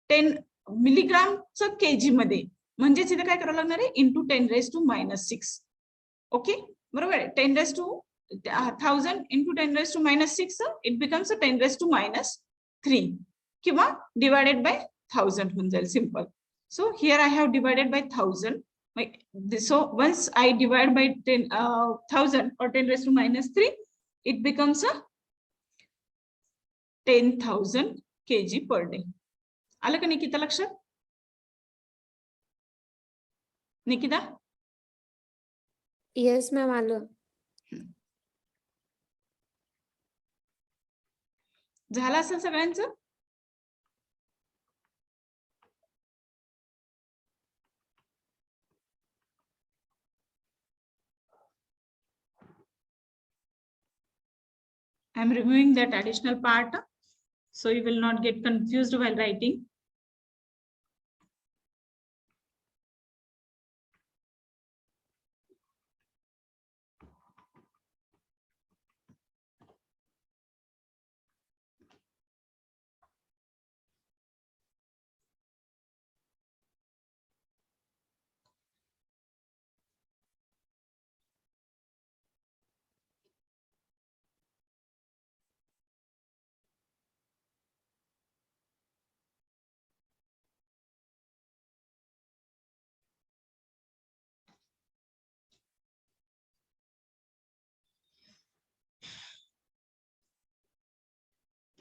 10 milligram च kg मध्ये, म्हणजेच इथे काय करावं लागणार आहे, into 10⁻⁻⁶. Okay, बरोबर आहे. 1000 into 10⁻⁻⁶, it becomes a 10⁻⁻³ किंवा divided by 1000 होऊन जाईल, simple. So here I have divided by 1000. So once I divide by 1000 or 10⁻⁻�3, it becomes a 10,000 kg per day. आलं का निकिता लक्षात? निकिता? Yes, ma'am. आलं. झालं असेल सगळ्यांचं? I am removing that additional part so you will not get confused while writing.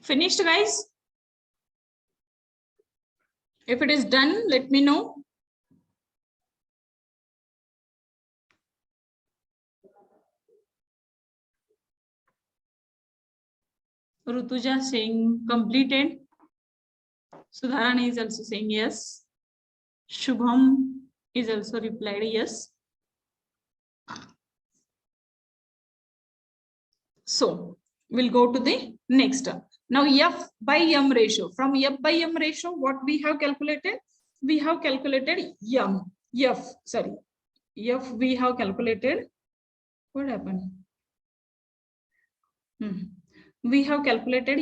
Finished, guys? If it is done, let me know. Rutuja saying completed. Sudharani is also saying yes. Shubham is also replied yes. So we'll go to the next. Now F by M ratio. From F by M ratio, what we have calculated? We have calculated F we have calculated. What happened? We have calculated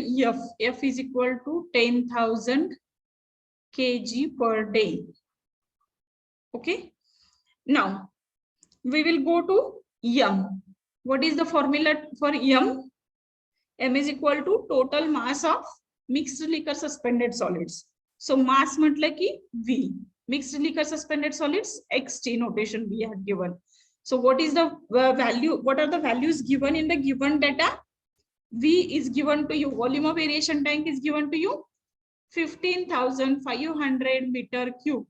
F is equal to 10,000 kg per day. Okay. Now we will go to M. What is the formula for M? M is equal to total mass of mixed liquor suspended solids. So mass म्हटलं की V. Mixed liquor suspended solids, XT notation we have given. So what is the value? What are the values given in the given data? V is given to you. Volume of aeration tank is given to you 15,500 meter cube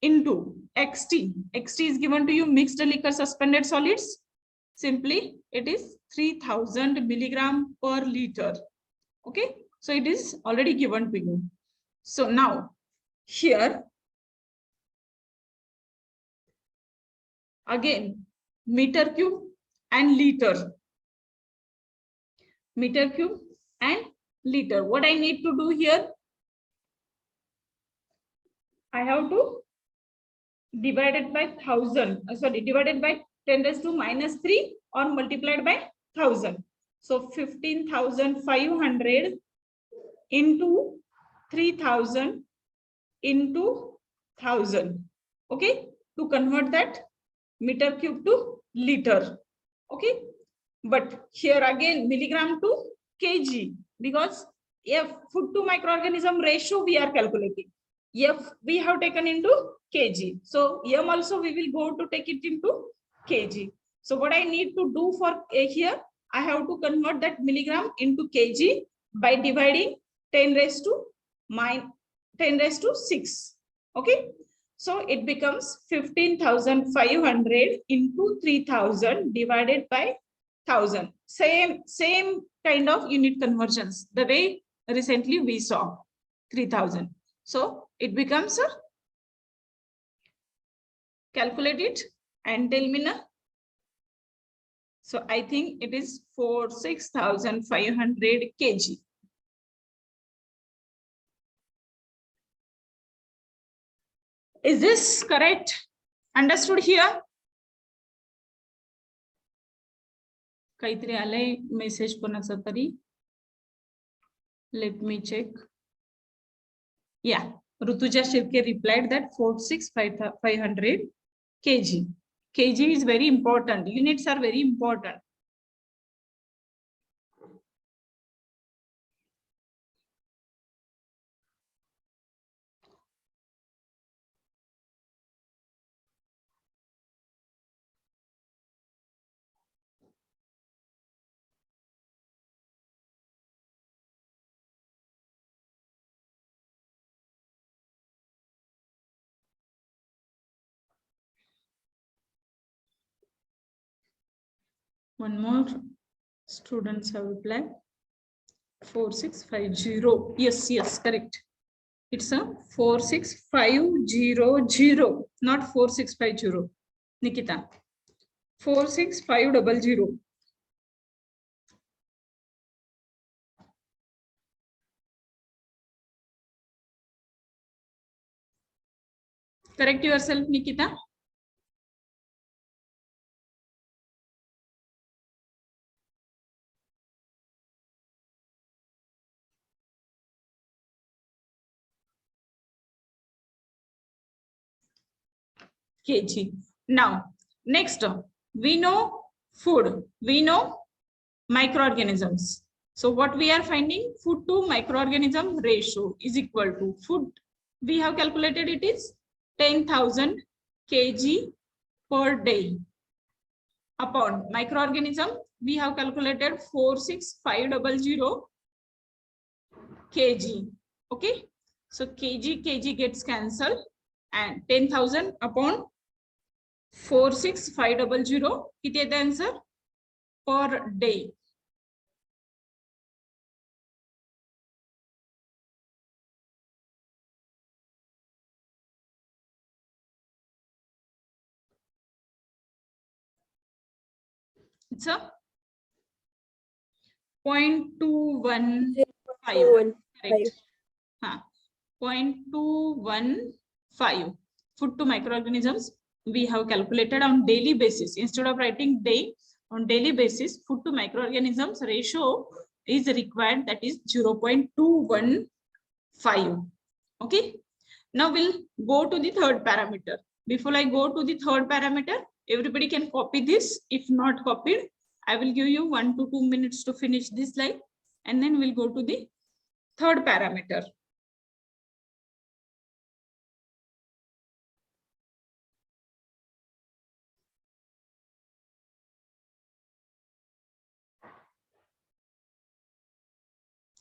into XT. XT is given to you mixed liquor suspended solids. Simply it is 3000 milligram per liter. Okay, so it is already given to you. So now here again meter cube and liter. Meter cube and liter. What I need to do here? I have to divide it by 1000. Divided by 10 raised to minus 3 or multiplied by 1000. So 15,500 into 3000 into 1000. Okay, to convert that meter cube to liter. Okay, but here again milligram to kg, because F, food to microorganism ratio we are calculating. F we have taken into kg. So M also we will go to take it into kg. So what I need to do for here, I have to convert that milligram into kg by dividing 10 raised to 6. Okay, so it becomes 15,500 into 3000 divided by 1000. Same kind of unit conversions, the way recently we saw 3000. So it becomes a, calculate it and tell me now. So I think it is 46,500 kg. Is this correct? Understood here? काहीतरी आलंय message कोणाचा तरी. Let me check. Yeah, Rutuja Shirke replied that 46,500 kg. Kg is very important. Units are very important. One more students have replied 4650. Yes, correct. It's a 46500, not 4650. Nikita, 46500. Correct yourself, Nikita. Kg. Now, next, we know food, we know microorganisms. So what we are finding, food to microorganism ratio is equal to food. We have calculated it is 10,000 kg per day upon microorganism. We have calculated 46500 kg. Okay, so kg gets cancelled and 10,000 upon 46500. किती येते answer per day. It's a 0.215. Correct. 0.215. Food to microorganisms we have calculated on daily basis. Instead of writing day, on daily basis, food to microorganisms ratio is required, that is 0.215. Okay. Now we'll go to the third parameter. Before I go to the third parameter, everybody can copy this. If not copied, I will give you 1 to 2 minutes to finish this slide, and then we'll go to the third parameter.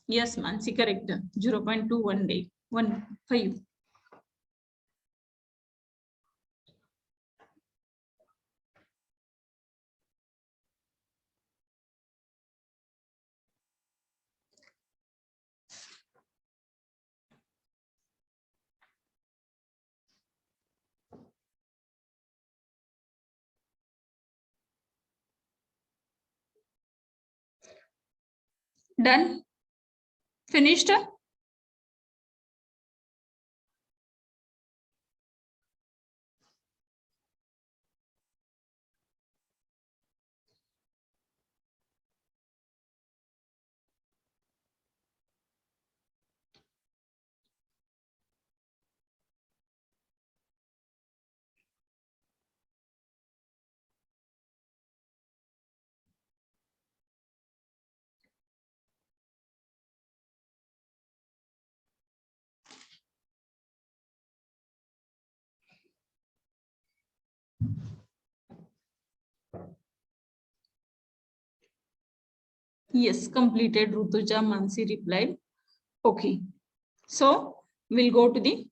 Yes, Mansi, correct. 0.21 day, 1.5. Done? Finished? Yes, completed. Rutuja Mansi replied. Okay. So we'll go to the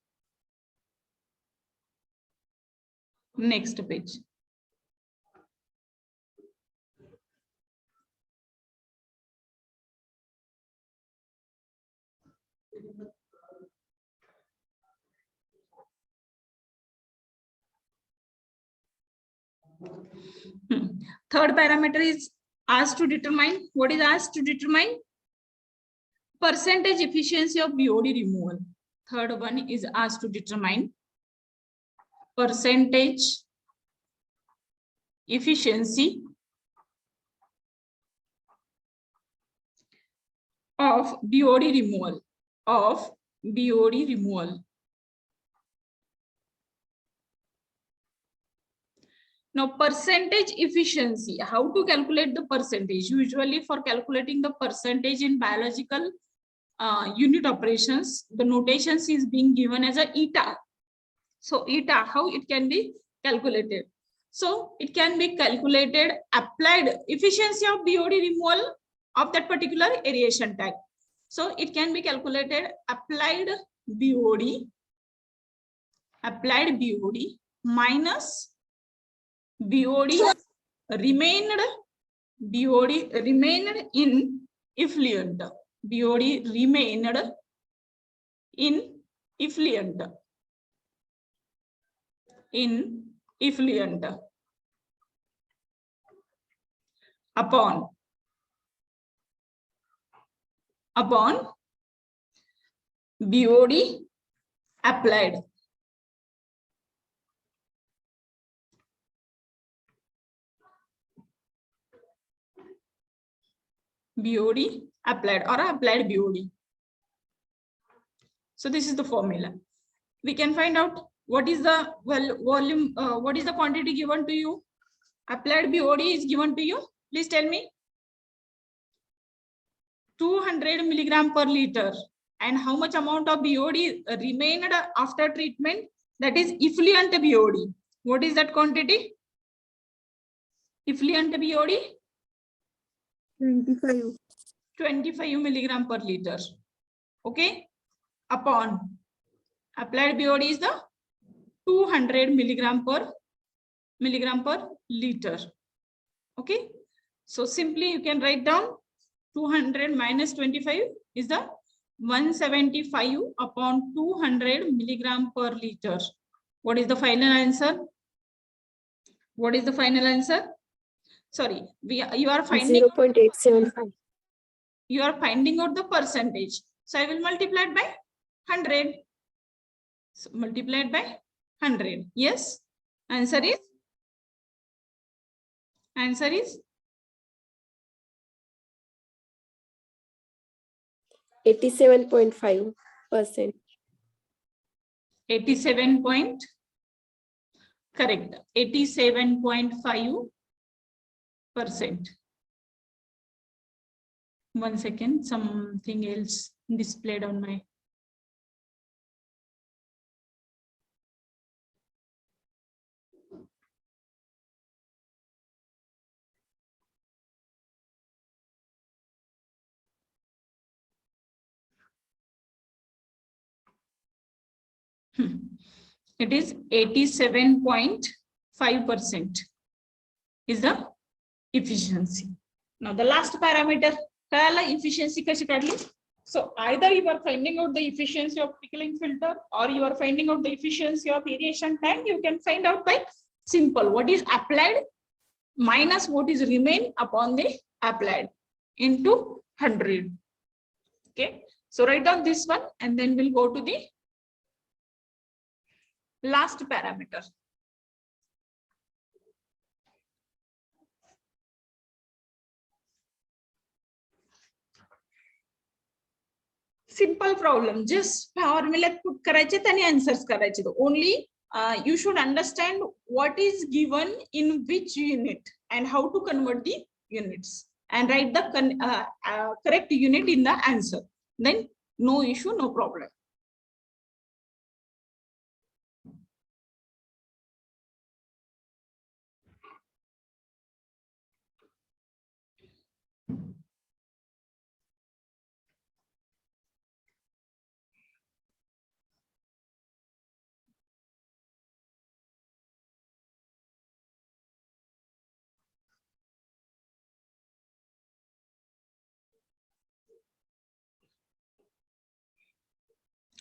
next page. Third parameter is asked to determine. What is asked to determine? Percentage efficiency of BOD removal. Third one is asked to determine percentage efficiency of BOD removal. Now, percentage efficiency, how to calculate the percentage? Usually for calculating the percentage in biological unit operations, the notations is being given as a eta. So eta, how it can be calculated? So it can be calculated applied efficiency of BOD removal of that particular aeration tag. So it can be calculated applied BOD minus BOD remained in effluent. BOD remained in effluent. Upon BOD applied. BOD applied or applied BOD. So this is the formula. We can find out what is the volume, what is the quantity given to you. Applied BOD is given to you. Please tell me. 200 milligram per liter. And how much amount of BOD remained after treatment? That is effluent BOD. What is that quantity? Effluent BOD? 25 milligram per liter. Okay. Upon applied BOD is the 200 milligram per liter. Okay. So simply you can write down 200 minus 25 is the 175 upon 200 milligram per liter. What is the final answer? What is the final answer? Sorry, you are finding 0.875. You are finding out the percentage. So I will multiply it by 100. So multiplied by 100. Yes. Answer is 87.5%. 87 point. Correct. 87.5%. 1 second, something else displayed on my. It is 87.5% is the efficiency. Now the last parameter, efficiency kachi kadli? So either you are finding out the efficiency of pickling filter or you are finding out the efficiency of aeration tank. You can find out by simple. What is applied minus what is remain upon the applied into 100. Okay. So write down this one and then we'll go to the last parameter. Simple problem, just formula put करायचे आणि answers करायचे. Only you should understand what is given in which unit and how to convert the units and write the correct unit in the answer. Then no issue, no problem.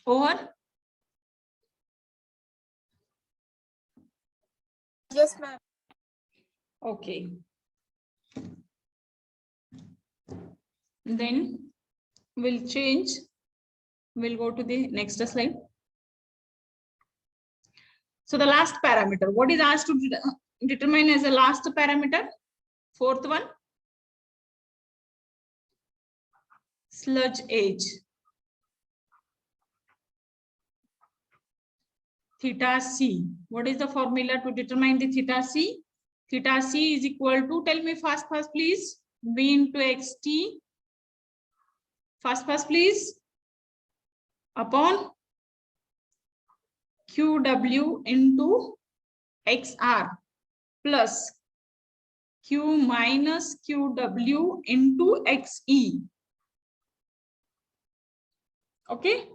Over? Yes, ma'am. Okay. Then we'll change. We'll go to the next slide. So the last parameter, what is asked to determine as the last parameter? Fourth one, sludge age. Theta C. What is the formula to determine the theta C? Theta C is equal to, tell me fast, please. V into XT. Fast, please. Upon QW into XR plus Q minus QW into XE. Okay.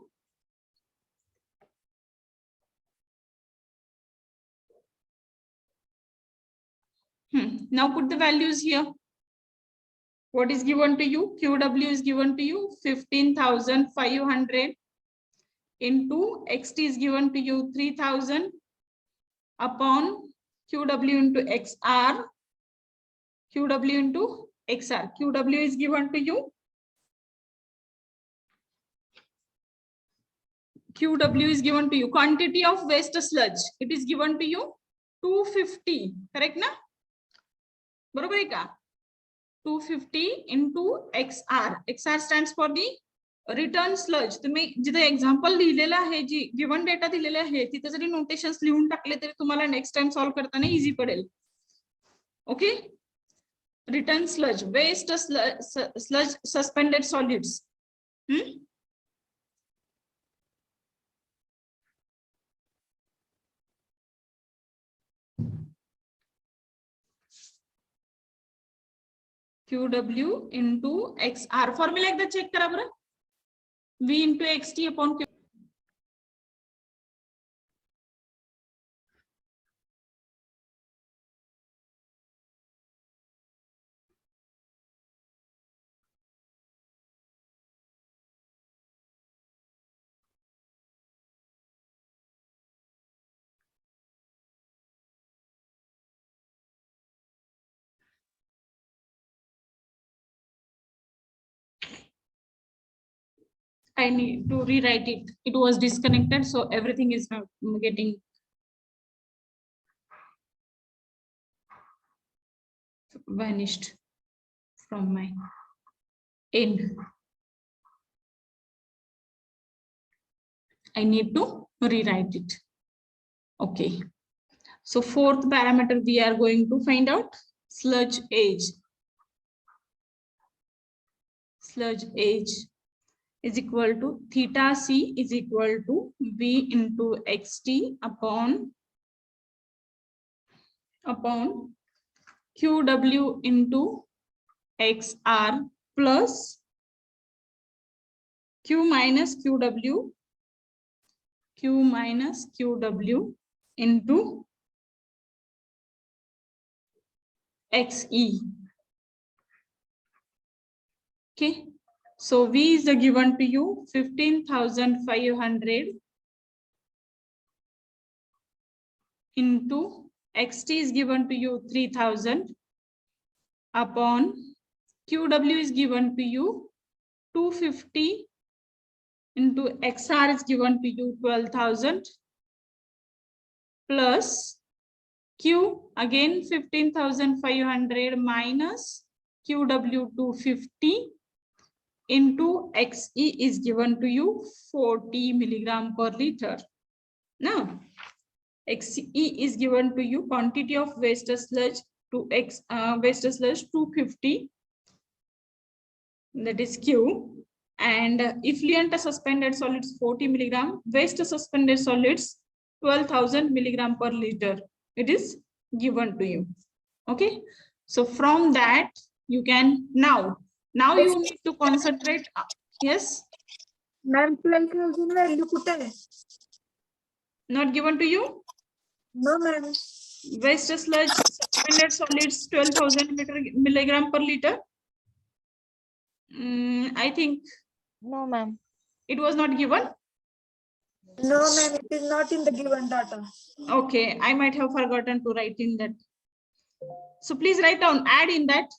Now put the values here. What is given to you? QW is given to you 15,500 into XT is given to you 3,000 upon QW into XR. QW into XR. QW is given to you. QW is given to you. Quantity of waste sludge. It is given to you 250. Correct na? बरोबर आहे का? 250 into XR. XR stands for the return sludge. तुम्ही जिथे example लिहिलेलं आहे, जी given data दिलेला आहे तिथे जरी नोटेशन्स लिहून टाकले तरी तुम्हाला नेक्स्ट टाइम सॉल्व करताना इझी पडेल. Okay. Return sludge, waste sludge, suspended solids. QW into XR. Formula एकदा चेक करा बरं. V into XT upon Q. I need to rewrite it. It was disconnected, so everything is not getting vanished from my end. I need to rewrite it. Okay. So fourth parameter we are going to find out sludge age. sludge age is equal to theta C is equal to V into XT upon QW into XR plus Q minus QW into XE. Okay, so V is given to you 15,500 into XT is given to you 3,000 upon QW is given to you 250 into XR is given to you 12,000 plus Q again 15,500 minus QW 250 into XE is given to you 40 milligram per liter. Now XE is given to you quantity of waste sludge to waste sludge 250, that is Q, and effluent suspended solids 40 milligram, waste suspended solids 12,000 milligram per liter. It is given to you. Okay, so from that you can now you need to concentrate. Yes, ma'am 12,000 value कुठे आहे? not given to you. No ma'am. Waste sludge suspended solids 12,000 milligram per liter. I think No ma'am. it was not given. No ma'am, it is not in the given data. Okay, I might have forgotten to write in that. So please write down, add in that.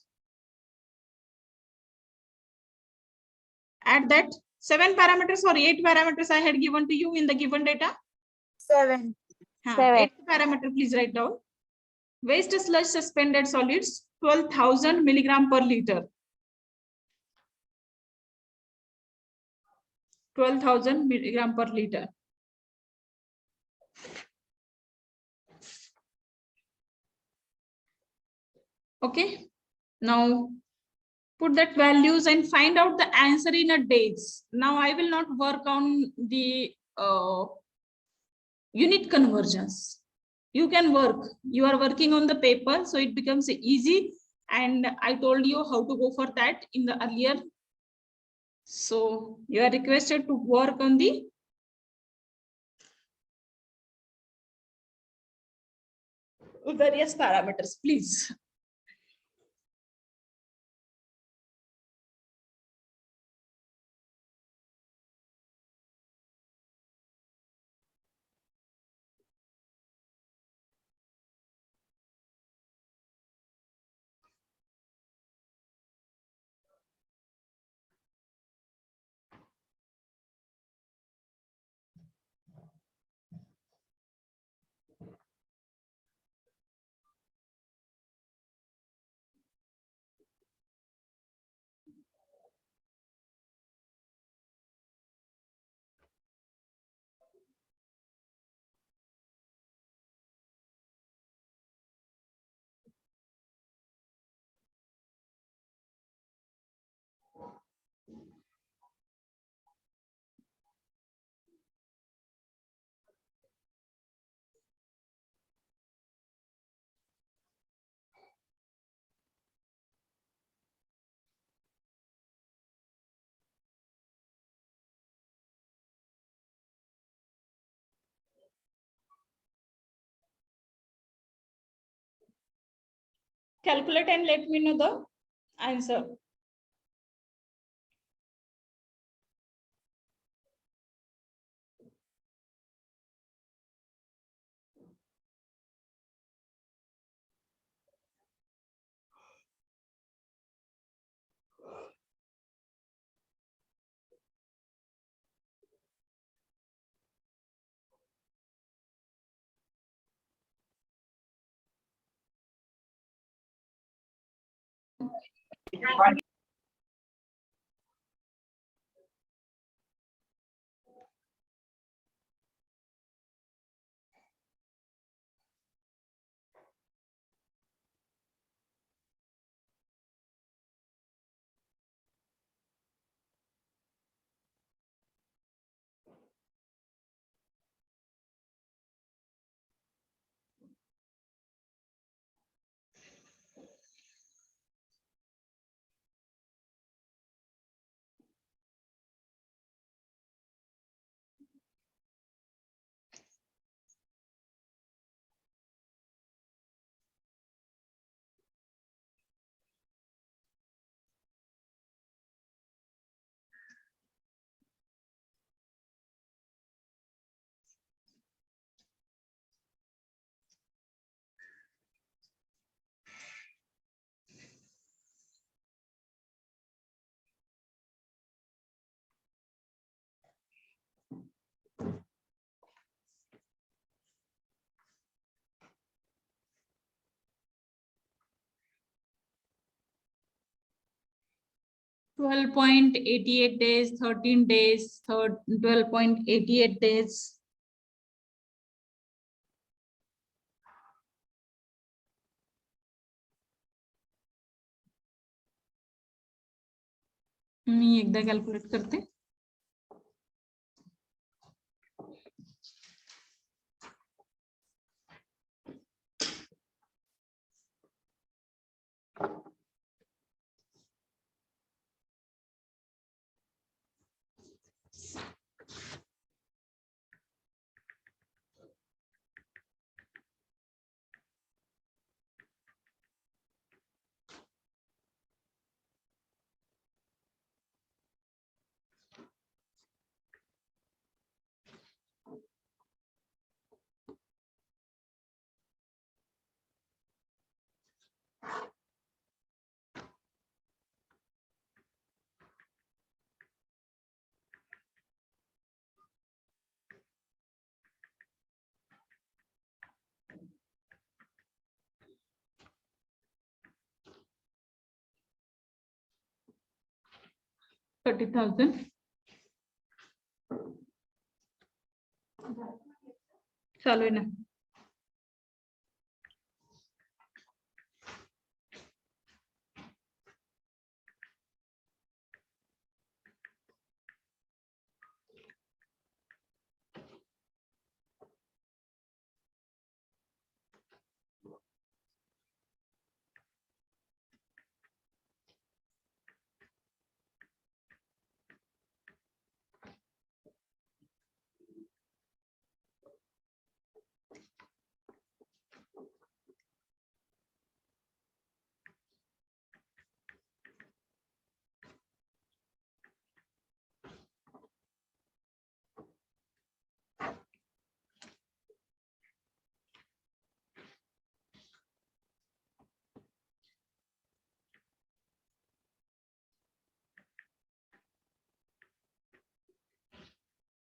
Add that 7 parameters or 8 parameters I had given to you in the given data. 7. 8 parameter, please write down. Waste sludge suspended solids 12,000 milligram per liter. 12,000 milligram per liter. Okay, now put that values and find out the answer in a days. Now I will not work on the unit conversions. You can work, you are working on the paper, so it becomes easy, and I told you how to go for that in the earlier. So you are requested to work on the various parameters, please. Calculate and let me know the answer. 12.88 days, 13 days, 12.88 days. मी एकदा calculate करते. $30,000. चालू आहे ना.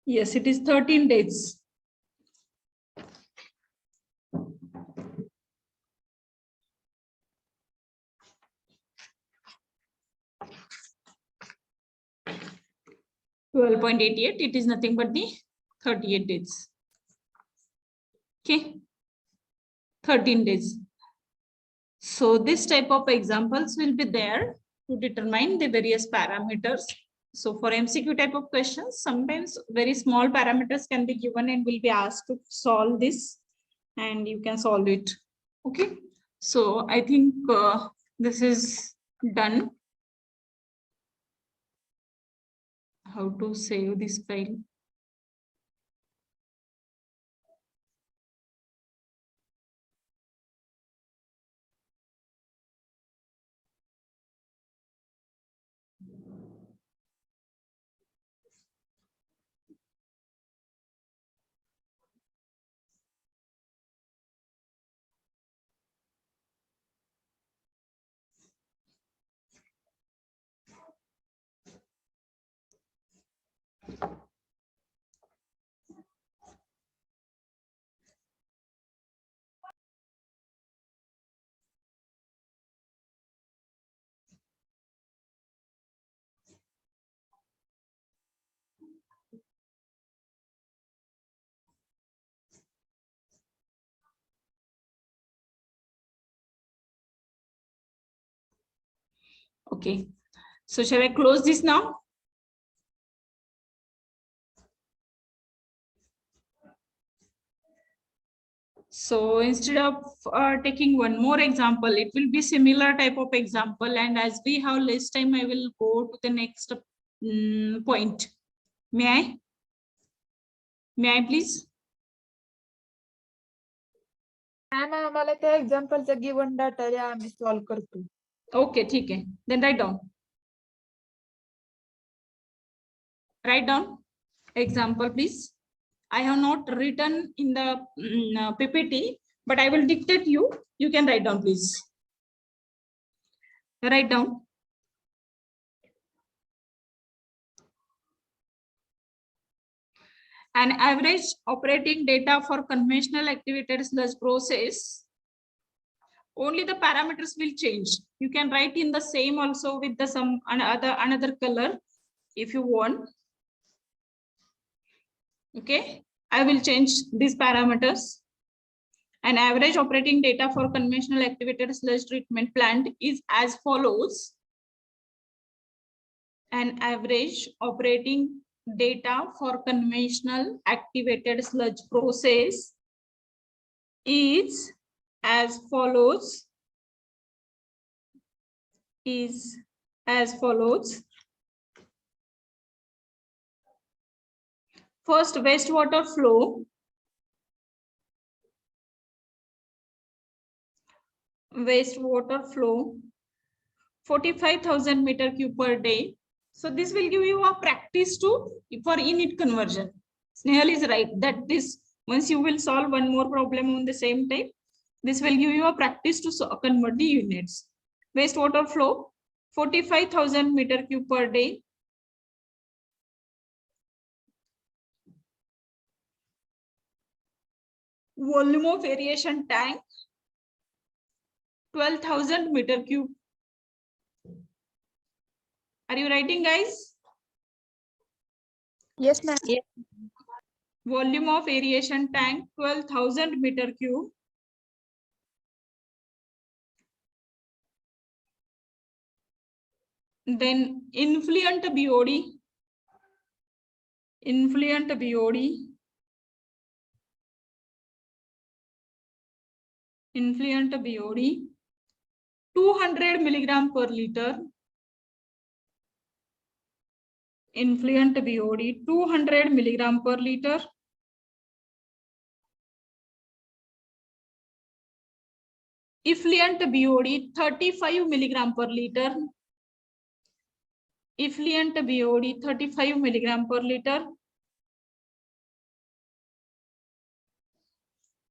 Yes, it is 13 days. $12.88. It is nothing but the 38 days. Okay, 13 days. So this type of examples will be there to determine the various parameters. So for MCQ type of questions, sometimes very small parameters can be given and will be asked to solve this, and you can solve it. Okay, so I think this is done. How to save this file? Okay, so shall I close this now? So instead of taking one more example, it will be similar type of example. And as we have less time, I will go to the next point. May I? May I please? Ma'am आम्हाला त्या एक्झाम्पलचा given data द्या, आम्ही solve करतो. Okay, ठीक है. Then write down. Write down example, please. I have not written in the PPT, but I will dictate you. You can write down, please. Write down. An average operating data for conventional activated sludge process Only the parameters will change. You can write in the same also with the some another color if you want. Okay, I will change these parameters. An average operating data for conventional activated sludge treatment plant is as follows. An average operating data for conventional activated sludge process is as follows. First, wastewater flow. Wastewater flow 45,000 meter cube per day. So this will give you a practice to for unit conversion. Snehal is right that this once you will solve one more problem on the same time, this will give you a practice to convert the units. Wastewater flow 45,000 meter cube per day. Volume of aeration tank 12,000 meter cube. Are you writing, guys? Yes, ma'am. Yes. Volume of aeration tank 12,000 meter cube. Then influent BOD. Influent BOD. Influent BOD 200 milligram per liter. Influent BOD 200 milligram per liter. Effluent BOD 35 milligram per liter. Effluent BOD 35 milligram per liter.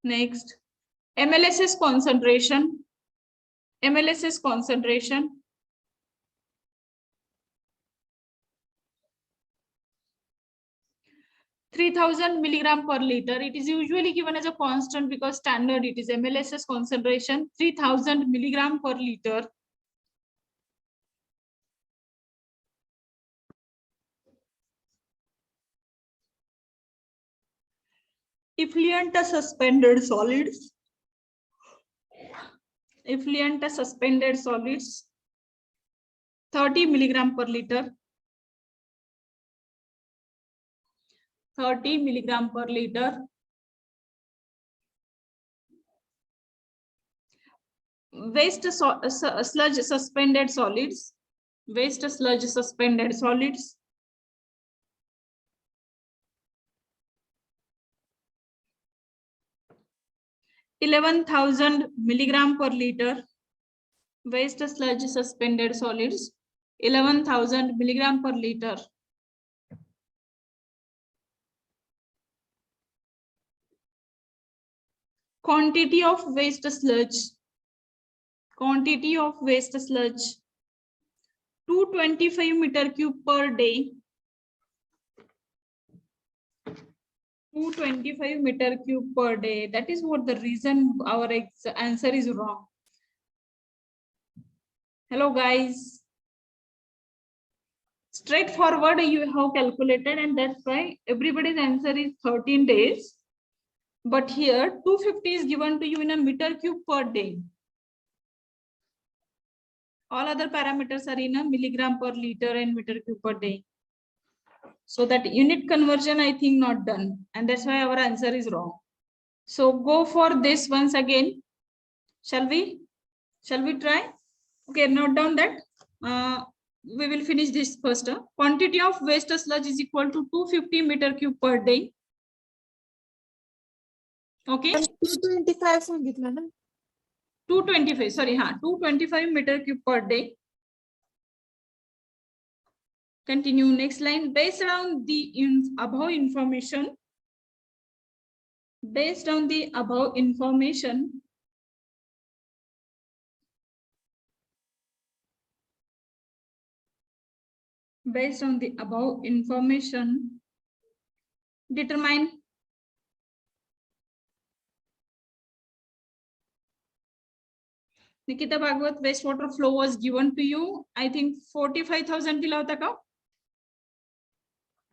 Next, MLSS concentration. MLSS concentration. (3,000 milligram per liter). It is usually given as a constant because standard it is MLSS concentration 3,000 milligram per liter. Effluent suspended solids. Effluent suspended solids 30 milligram per liter. 30 milligram per liter. Waste sludge suspended solids. Waste sludge suspended solids. 11,000 milligram per liter. Waste sludge suspended solids 11,000 milligram per liter. Quantity of waste sludge. Quantity of waste sludge 225 meter cube per day. 225 meter cube per day. That is what the reason our answer is wrong. Hello guys. Straightforward you have calculated and that's why everybody's answer is 13 days. But here 250 is given to you in a meter cube per day. All other parameters are in a milligram per liter and meter cube per day. So that unit conversion I think not done and that's why our answer is wrong. So go for this once again. Shall we try? Okay, note down that we will finish this first. Quantity of waste sludge is equal to 250 meter cube per day. Okay. 225 सांगितलं ना. 225, sorry, 225 meter cube per day. Continue next line. Based on the above information, based on the above information, determine Nikita Bhagwat, wastewater flow was given to you. I think 45,000 दिला होता का?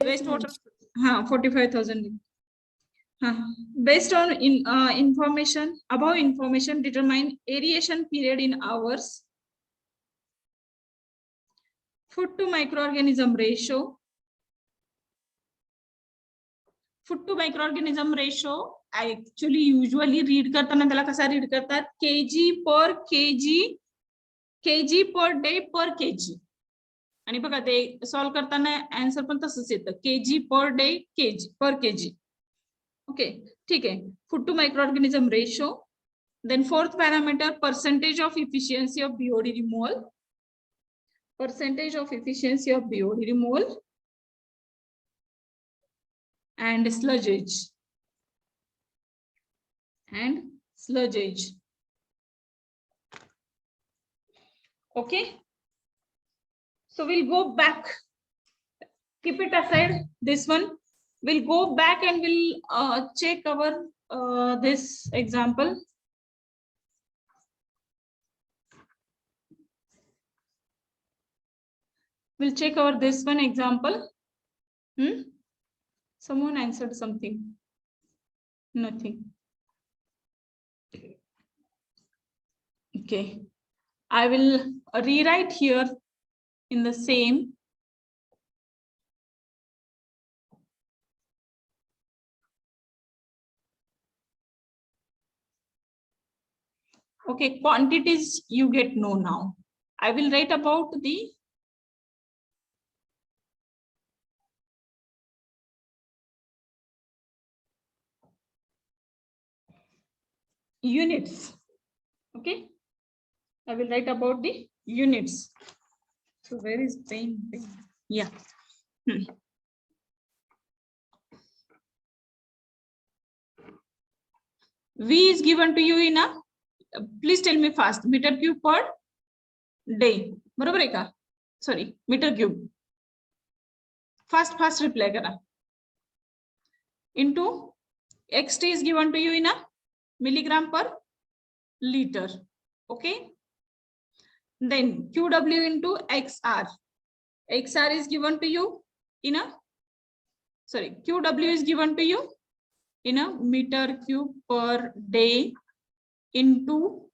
Wastewater, 45,000. Based on information, above information, determine aeration period in hours. Food to microorganism ratio. Food to microorganism ratio. I actually usually read करताना त्याला कसा read करतात? kg per day per kg. आणि बघा ते सॉल्व करताना आन्सर पण तसंच येतं kg per day per kg. Okay, ठीक है. Food to microorganism ratio. Then fourth parameter, percentage of efficiency of BOD removal. Percentage of efficiency of BOD removal. And sludgeage. And sludgeage. Okay. So we'll go back. Keep it aside, this one. We'll go back and we'll check our this example. We'll check our this one example. Someone answered something. Nothing. Okay. I will rewrite here in the same. Okay, quantities you get know now. I will write about the units. Okay, I will write about the units. So where is pen? Yeah. V is given to you in a, please tell me fast, meter cube per day. बरोबर आहे का? Sorry, meter cube. Fast reply करा. Into xt is given to you in a milligram per liter. Okay. Then QW into XR. XR is given to you in a, sorry, QW is given to you in a meter cube per day into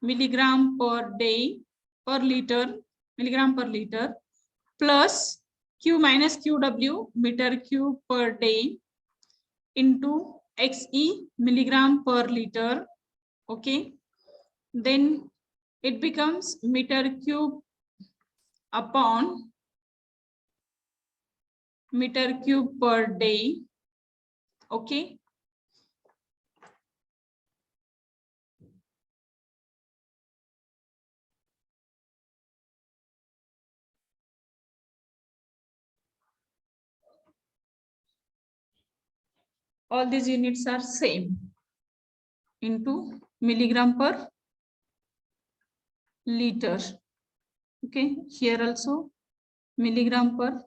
milligram per day per liter, milligram per liter, plus Q minus QW meter cube per day into XE milligram per liter. Okay. Then it becomes meter cube upon meter cube per day. Okay. All these units are same into milligram per liter. Okay, here also milligram per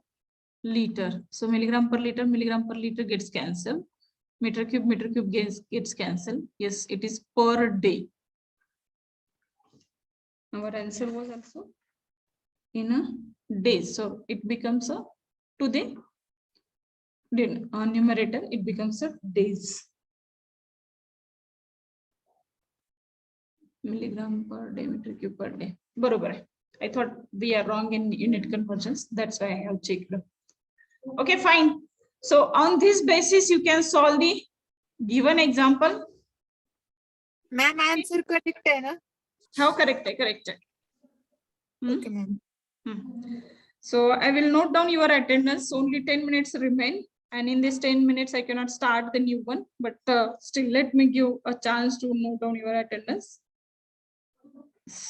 liter. So milligram per liter gets cancelled. Meter cube gets cancelled. Yes, it is per day. Our answer was also in a day. So it becomes a, to the numerator, it becomes a days. Milligram per day, meter cube per day. Barobar. I thought we are wrong in unit conversions. That's why I have checked. Okay, fine. So on this basis, you can solve the given example. Ma'am, answer correct hai na? How correct? Correct. Okay, ma'am. So I will note down your attendance. Only 10 minutes remain. And in this 10 minutes, I cannot start the new one. But still, let me give a chance to note down your attendance.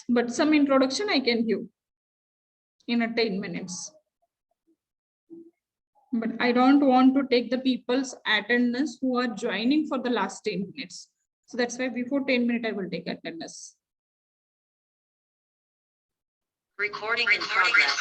But some introduction I can give in a 10 minutes. But I don't want to take the people's attendance who are joining for the last 10 minutes. So that's why before 10 minutes, I will take attendance. Recording in progress.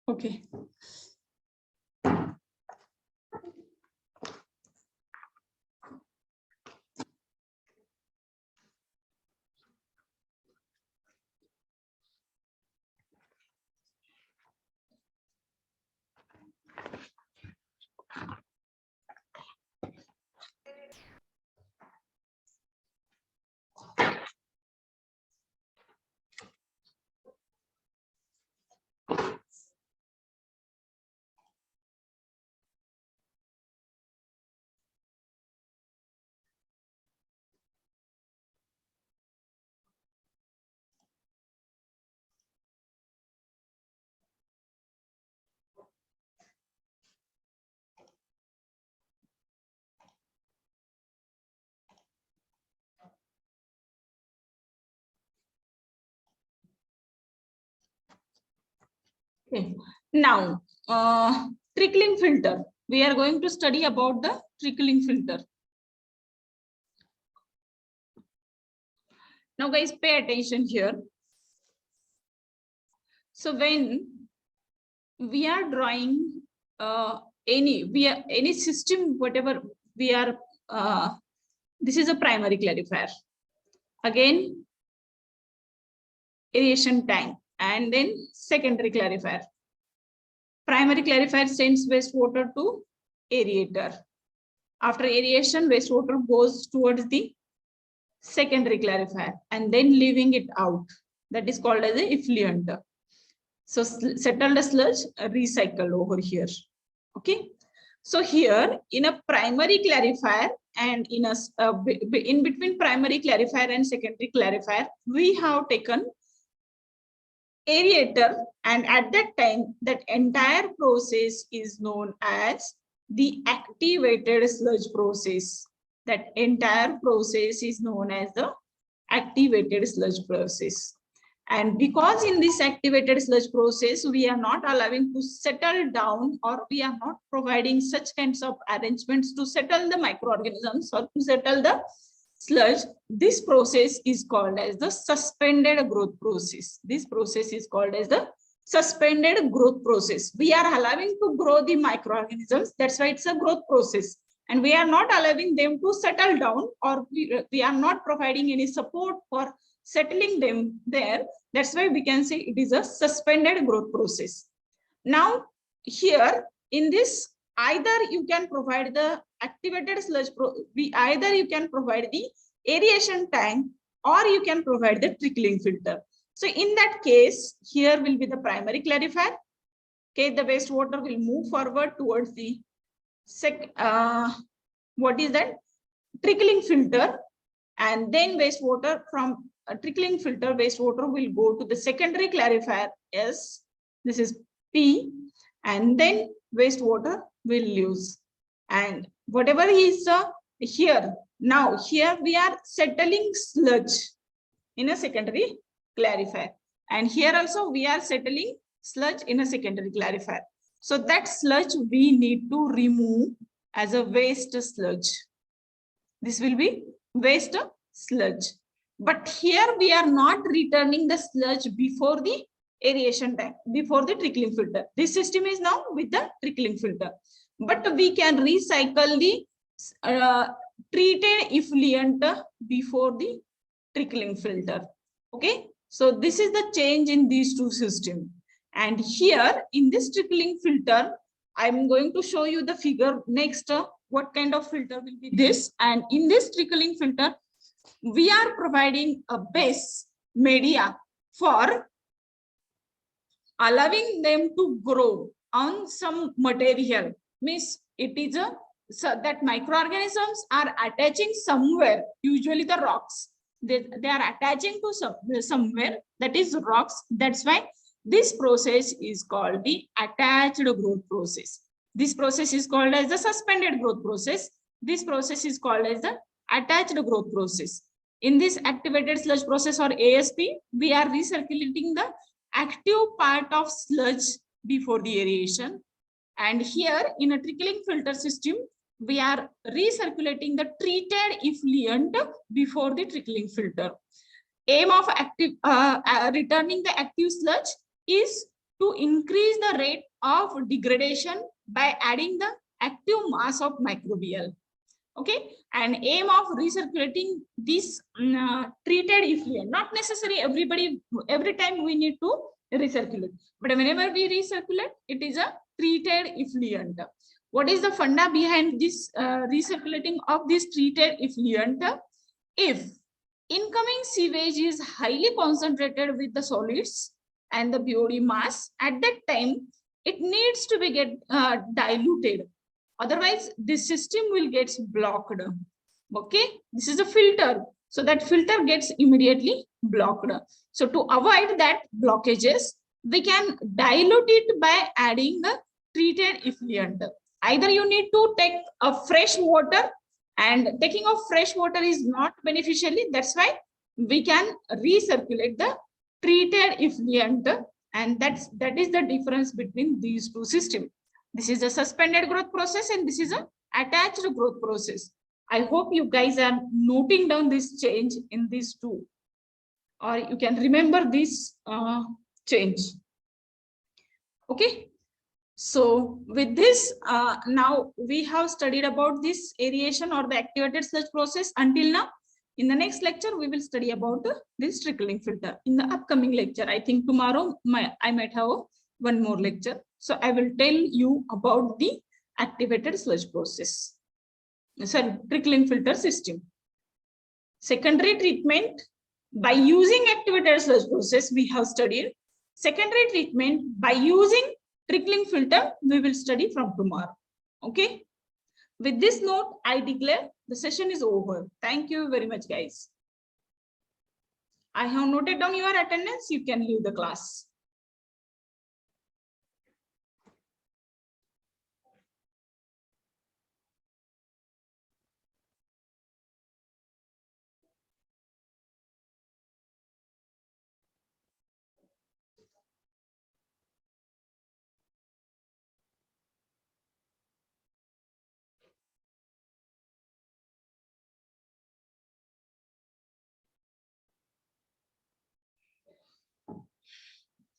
Okay. Okay. Now, trickling filter. We are going to study about the trickling filter. Now, guys, pay attention here. So, when we are drawing any system, whatever we are, this is a primary clarifier. Again, aeration tank, and then secondary clarifier. Primary clarifier sends wastewater to aerator. After aeration, wastewater goes towards the secondary clarifier and then leaving it out. That is called as the effluent. So settled sludge recycled over here. Okay. So here in a primary clarifier and in in between primary clarifier and secondary clarifier, we have taken aerator, and at that time that entire process is known as the activated sludge process. That entire process is known as the activated sludge process. And because in this activated sludge process, we are not allowing to settle down, or we are not providing such kinds of arrangements to settle the microorganisms or to settle the sludge, this process is called as the suspended growth process. This process is called as the suspended growth process. We are allowing to grow the microorganisms. That's why it's a growth process. And we are not allowing them to settle down, or we are not providing any support for settling them there. That's why we can say it is a suspended growth process. Now, here in this, either you can provide the activated sludge, either you can provide the aeration tank, or you can provide the trickling filter. So in that case, here will be the primary clarifier. Okay, the wastewater will move forward towards the what is that? Trickling filter, and then wastewater from a trickling filter, wastewater will go to the secondary clarifier S. This is P, and then wastewater will lose. And whatever is here, now here we are settling sludge in a secondary clarifier, and here also we are settling sludge in a secondary clarifier. So that sludge we need to remove as a waste sludge. This will be waste sludge. But here we are not returning the sludge before the aeration tank, before the trickling filter. This system is now with the trickling filter. But we can recycle the treated effluent before the trickling filter. Okay, so this is the change in these two systems. And here in this trickling filter, I'm going to show you the figure next. What kind of filter will be this? And in this trickling filter, we are providing a base media for allowing them to grow on some material. Means it is a, so that microorganisms are attaching somewhere, usually the rocks. They are attaching to somewhere, that is rocks. That's why this process is called the attached growth process. This process is called as the suspended growth process. This process is called as the attached growth process. In this activated sludge process, or ASP, we are recirculating the active part of sludge before the aeration. And here in a trickling filter system, we are recirculating the treated effluent before the trickling filter. Aim of returning the active sludge is to increase the rate of degradation by adding the active mass of microbial. Okay, and aim of recirculating this treated effluent. Not necessary every time we need to recirculate, but whenever we recirculate, it is a treated effluent. What is the funda behind this recirculating of this treated effluent? If incoming sewage is highly concentrated with the solids and the BOD mass, at that time it needs to be diluted. Otherwise, this system will get blocked. Okay, this is a filter. So that filter gets immediately blocked. So to avoid that blockages, we can dilute it by adding the treated effluent. Either you need to take a fresh water, and taking of fresh water is not beneficially. That's why we can recirculate the treated effluent, and that is the difference between these two systems. This is a suspended growth process and this is a attached growth process. I hope you guys are noting down this change in these two, or you can remember this change. Okay, so with this, now we have studied about this aeration or the activated sludge process until now. In the next lecture, we will study about this trickling filter. In the upcoming lecture, I think tomorrow I might have one more lecture. So I will tell you about the activated sludge process. Sorry, trickling filter system. Secondary treatment by using activated sludge process we have studied. Secondary treatment by using trickling filter we will study from tomorrow. Okay. With this note, I declare the session is over. Thank you very much, guys. I have noted down your attendance. You can leave the class.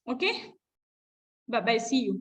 Okay. Bye-bye. See you.